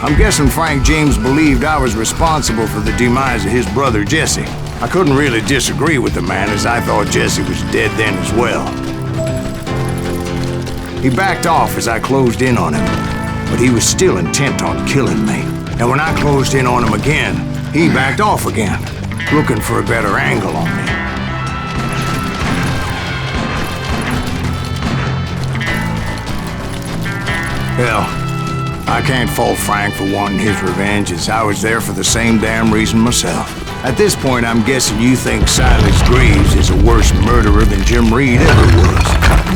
I'm guessing Frank James believed I was responsible for the demise of his brother Jesse. I couldn't really disagree with the man, as I thought Jesse was dead then as well. He backed off as I closed in on him, but he was still intent on killing me. And when I closed in on him again, he backed off again, looking for a better angle on me. Hell, I can't fault Frank for wanting his revenge, as I was there for the same damn reason myself. At this point, I'm guessing you think Silas Greaves is a worse murderer than Jim Reed ever was.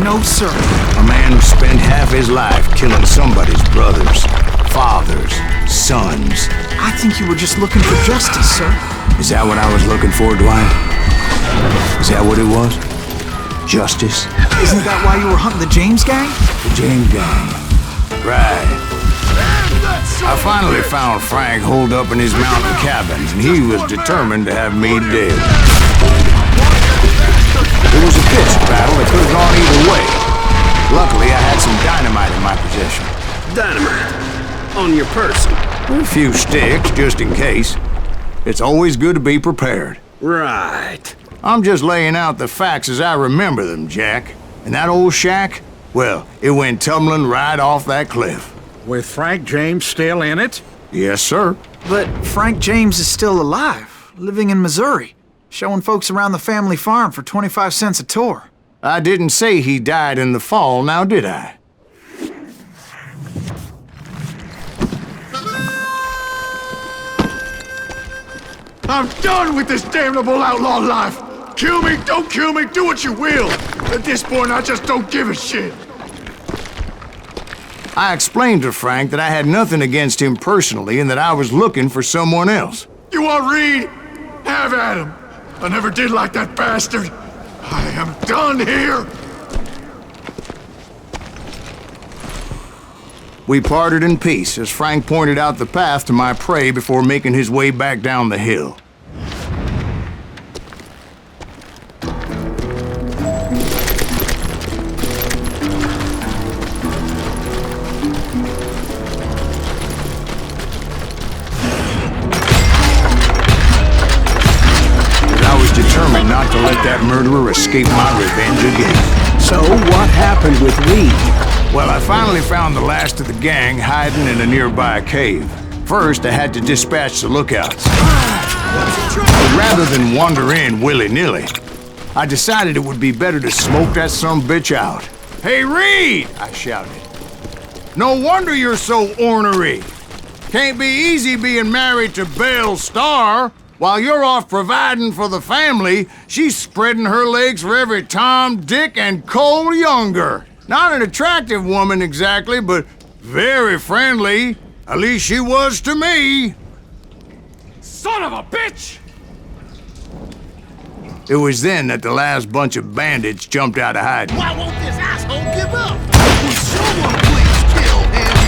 No, sir. A man who spent half his life killing somebody's brothers, fathers, sons. I think you were just looking for justice, sir. Is that what I was looking for, Dwight? Is that what it was? Justice? Isn't that why you were hunting the James gang? The James gang. Right. I finally found Frank holed up in his mountain cabins, and he was determined to have me dead. It was a pitched battle that could have gone either way. Luckily, I had some dynamite in my possession. Dynamite. On your person. A few sticks, just in case. It's always good to be prepared. Right. I'm just laying out the facts as I remember them, Jack. And that old shack, well, it went tumbling right off that cliff. With Frank James still in it? Yes, sir. But Frank James is still alive, living in Missouri, showing folks around the family farm for 25 cents a tour. I didn't say he died in the fall, now did I? I'm done with this damnable outlaw life! kill me, don't kill me, do what you will. At this point, I just don't give a shit. I explained to Frank that I had nothing against him personally and that I was looking for someone else. You want Reed? Have at him. I never did like that bastard. I am done here. We parted in peace as Frank pointed out the path to my prey before making his way back down the hill. I was determined not to let that murderer escape my revenge again. So what happened with Reed? Well, I finally found the last of the gang hiding in a nearby cave. First, I had to dispatch the lookouts. But rather than wander in willy-nilly, I decided it would be better to smoke that sumbitch out. "Hey, Reed!" I shouted. "No wonder you're so ornery. Can't be easy being married to Belle Starr. While you're off providing for the family, she's spreading her legs for every Tom, Dick, and Cole Younger. Not an attractive woman exactly, but very friendly. At least she was to me." Son of a bitch! It was then that the last bunch of bandits jumped out of hiding. Why won't this asshole give up? Will someone please kill him?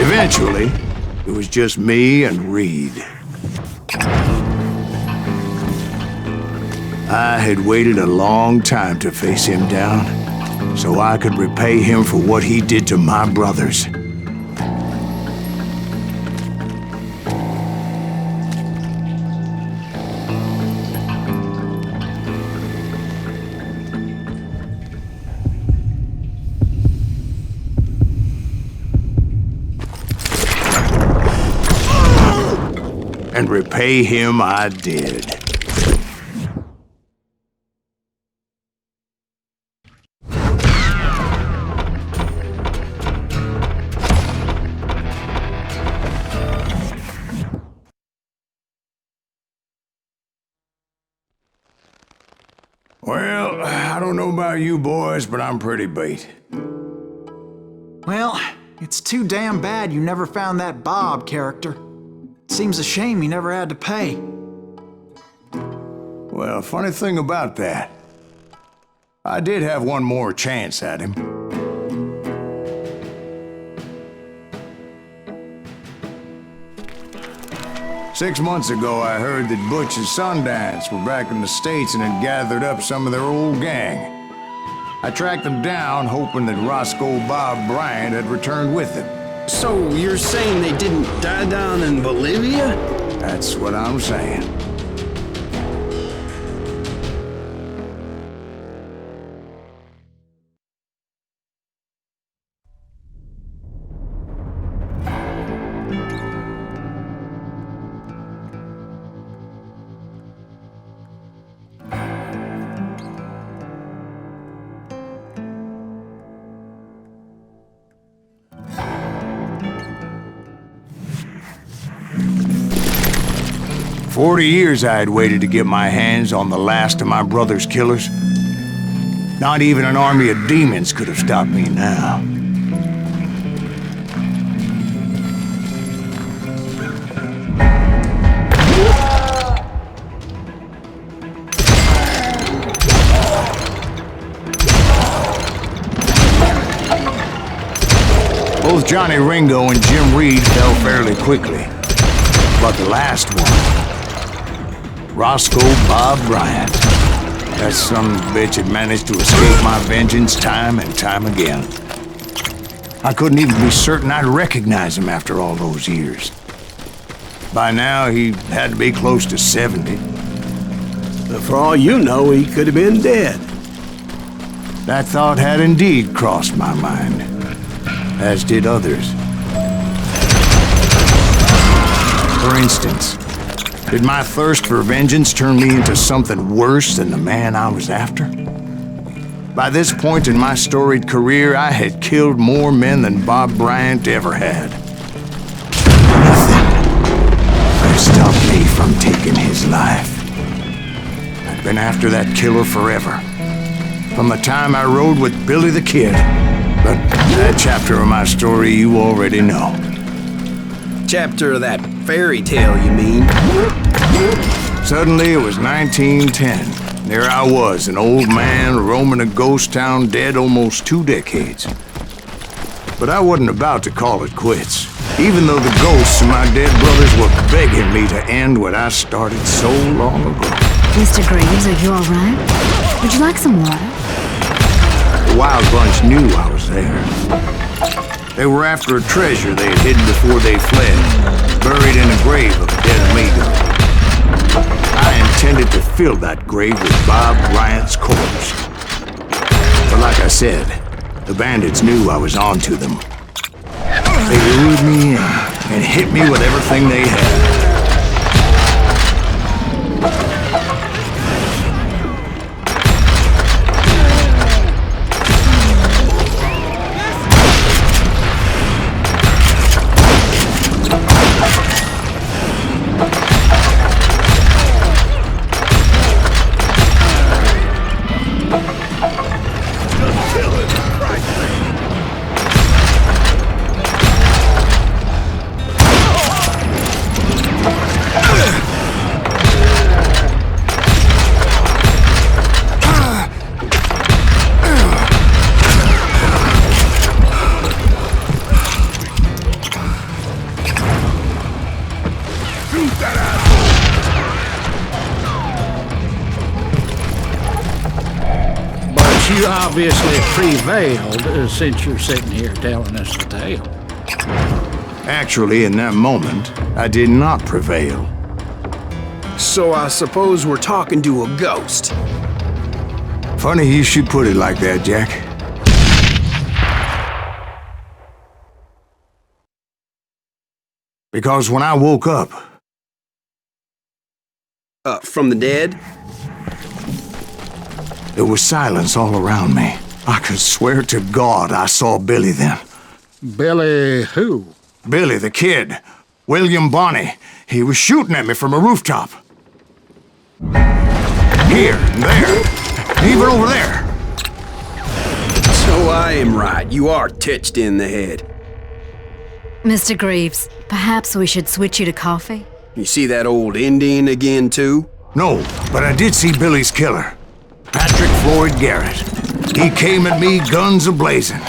Eventually, it was just me and Reed. I had waited a long time to face him down, so I could repay him for what he did to my brothers. And repay him I did. Well, I don't know about you boys, but I'm pretty beat. Well, it's too damn bad you never found that Bob character. Seems a shame he never had to pay. Well, funny thing about that, I did have one more chance at him. Six months ago, I heard that Butch and Sundance were back in the States and had gathered up some of their old gang. I tracked them down, hoping that Roscoe Bob Bryant had returned with them. So you're saying they didn't die down in Bolivia? That's what I'm saying. "40 years I had waited to get my hands on the last of my brother's killers. Not even an army of demons could have stopped me now. Both Johnny Ringo and Jim Reed fell fairly quickly. But the last one, Roscoe Bob Bryant, that son of a bitch had managed to escape my vengeance time and time again. I couldn't even be certain I'd recognize him after all those years. By now, he had to be close to 70. But for all you know, he could have been dead. That thought had indeed crossed my mind, as did others. For instance, did my thirst for vengeance turn me into something worse than the man I was after? By this point in my storied career, I had killed more men than Bob Bryant ever had. Nothing could stop me from taking his life. I'd been after that killer forever, from the time I rode with Billy the Kid. But that chapter of my story you already know. Chapter of that fairy tale, you mean? Suddenly, it was 1910. There I was, an old man roaming a ghost town dead almost 2 decades. But I wasn't about to call it quits, even though the ghosts of my dead brothers were begging me to end what I started so long ago. Mr. Graves, are you all right? Would you like some water? The Wild Bunch knew I was there. They were after a treasure they had hidden before they fled, buried in a grave of a dead amigo. I intended to fill that grave with Bob Bryant's corpse. But like I said, the bandits knew I was on to them. They lured me in and hit me with everything they had. You obviously prevailed since you're sitting here telling us the tale. Actually, in that moment, I did not prevail. So I suppose we're talking to a ghost. Funny you should put it like that, Jack. Because when I woke up... From the dead? There was silence all around me. I could swear to God I saw Billy then. Billy who? Billy the Kid. William Bonney. He was shooting at me from a rooftop. Here and there. Even over there. So I am right. You are touched in the head. Mr. Graves, perhaps we should switch you to coffee? You see that old Indian again, too? No, but I did see Billy's killer. Patrick Floyd Garrett. He came at me guns a-blazing.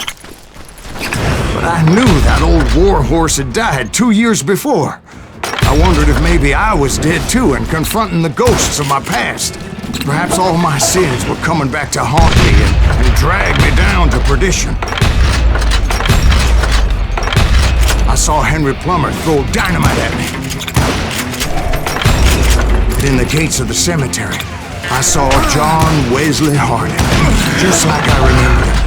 But I knew that old war horse had died 2 years before. I wondered if maybe I was dead too and confronting the ghosts of my past. Perhaps all my sins were coming back to haunt me and drag me down to perdition. I saw Henry Plummer throw dynamite at me. And in the gates of the cemetery, I saw John Wesley Harding, just like I remembered him.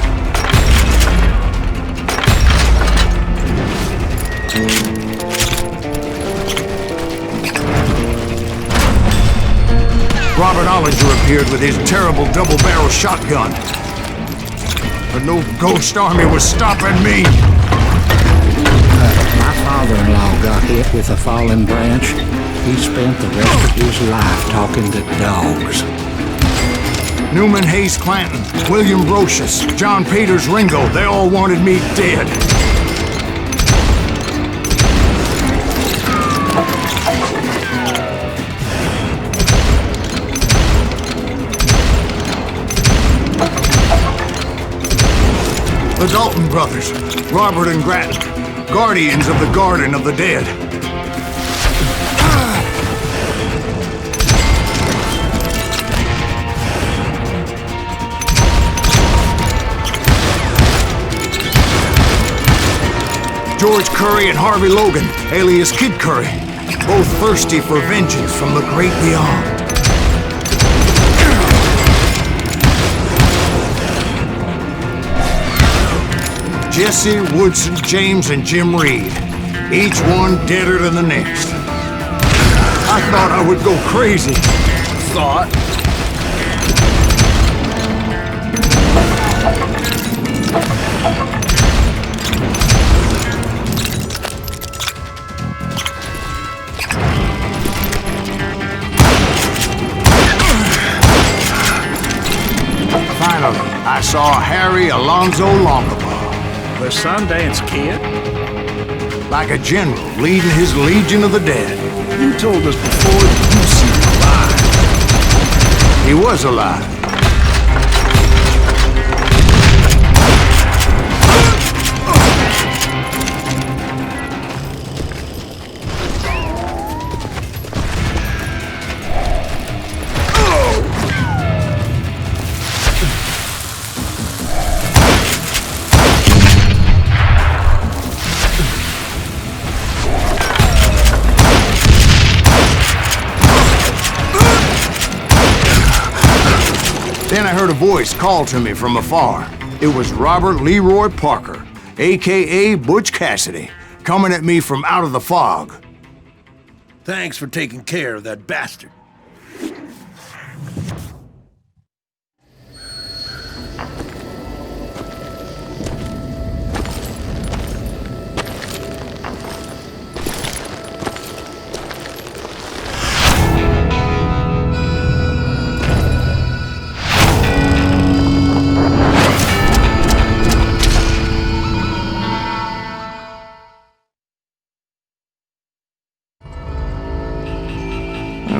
Robert Ollinger appeared with his terrible double-barrel shotgun. But no ghost army was stopping me. My father-in-law got hit with a fallen branch. He spent the rest of his life talking to dogs. Newman Hayes Clanton, William Brocious, John Peters Ringo, they all wanted me dead. The Dalton brothers, Robert and Grattan, guardians of the Garden of the Dead. George Curry and Harvey Logan, alias Kid Curry. both thirsty for vengeance from the great beyond. Jesse, Woodson, James, and Jim Reed, each one deader than the next. I thought I would go crazy. Thought? Finally, I saw Harry Alonzo Longabaugh. The Sundance Kid? Like a general leading his legion of the dead. You told us before that you see him alive. He was alive. Then I heard a voice call to me from afar. It was Robert Leroy Parker, a.k.a. Butch Cassidy, coming at me from out of the fog. Thanks for taking care of that bastard.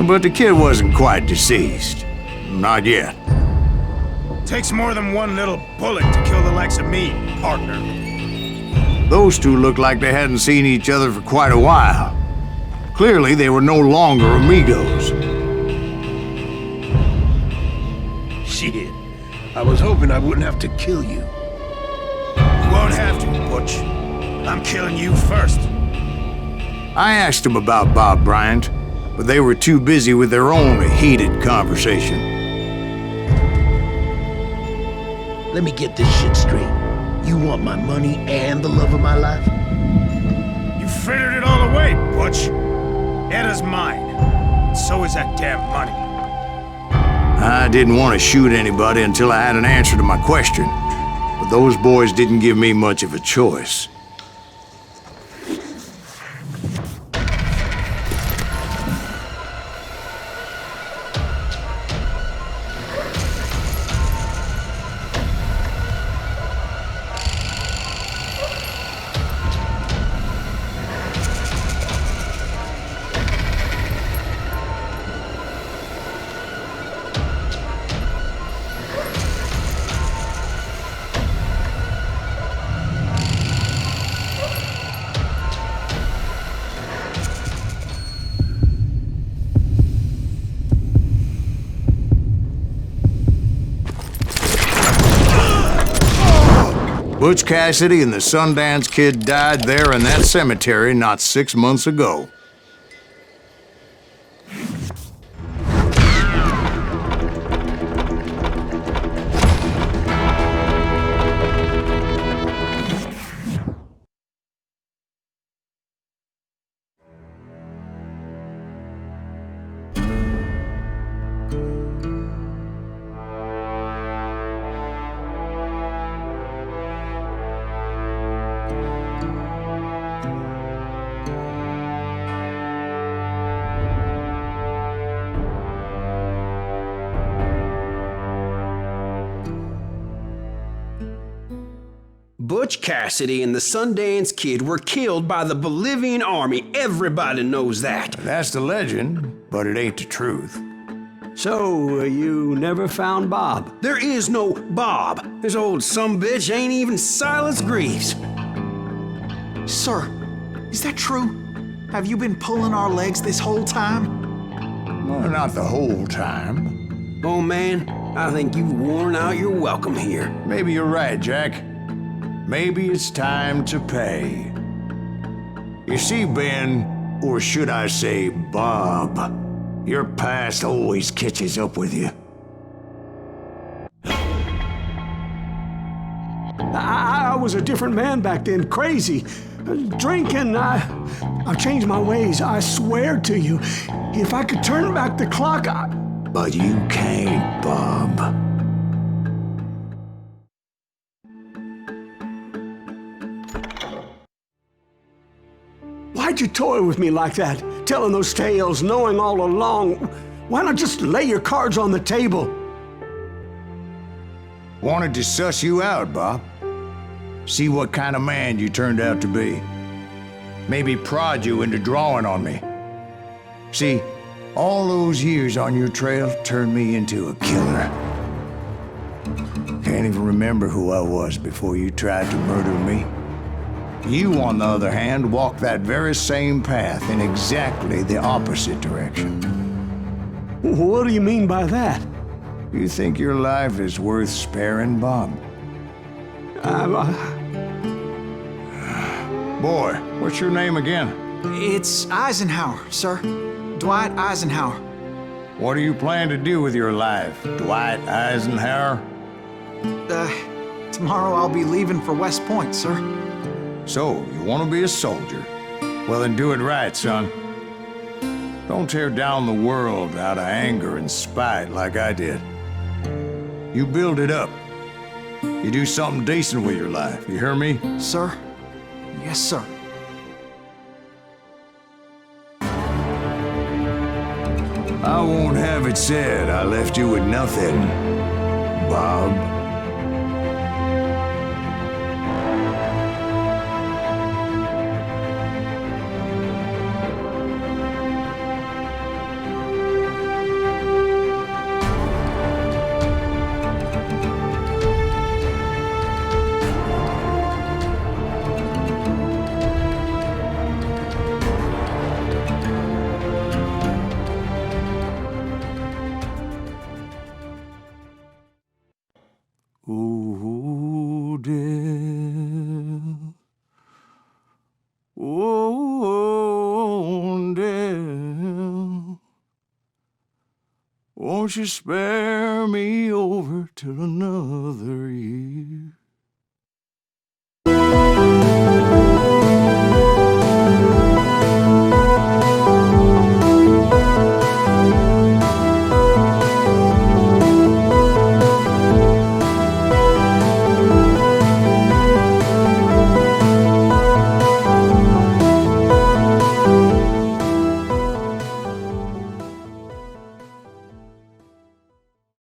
But the kid wasn't quite deceased. Not yet. Takes more than one little bullet to kill the likes of me, partner. Those two looked like they hadn't seen each other for quite a while. Clearly, they were no longer amigos. Shit. I was hoping I wouldn't have to kill you. You won't have to, Butch. I'm killing you first. I asked them about Bob Bryant, but they were too busy with their own heated conversation. Let me get this shit straight. You want my money and the love of my life? You frittered it all away, Butch. Eda's mine. So is that damn money. I didn't want to shoot anybody until I had an answer to my question, but those boys didn't give me much of a choice. Butch Cassidy and the Sundance Kid died there in that cemetery not 6 months ago. Butch Cassidy and the Sundance Kid were killed by the Bolivian army. Everybody knows that. That's the legend, but it ain't the truth. So, you never found Bob? There is no Bob. This old sumbitch ain't even Silas Greaves. Sir, is that true? Have you been pulling our legs this whole time? Well, not the whole time. Oh man, I think you've worn out your welcome here. Maybe you're right, Jack. Maybe it's time to pay. You see, Ben, Or should I say, Bob? Your past always catches up with you. I was a different man back then, crazy. Drinking, I've changed my ways, I swear to you. If I could turn back the clock, But you can't, Bob. Why'd you toy with me like that? Telling those tales, knowing all along. Why not just lay your cards on the table? Wanted to suss you out, Bob. See what kind of man you turned out to be. Maybe prod you into drawing on me. See, all those years on your trail turned me into a killer. Can't even remember who I was before you tried to murder me. You, on the other hand, walked that very same path in exactly the opposite direction. What do you mean by that? You think your life is worth sparing, Bob? Boy, what's your name again? It's Eisenhower, sir. Dwight Eisenhower. What do you plan to do with your life, Dwight Eisenhower? Tomorrow I'll be leaving for West Point, sir. So, you want to be a soldier? Well, then do it right, son. Don't tear down the world out of anger and spite like I did. You build it up. You do something decent with your life, you hear me? Sir? Yes, sir. I won't have it said I left you with nothing, Bob. Oh, dear. Oh, dear. Won't you spare me over till another year?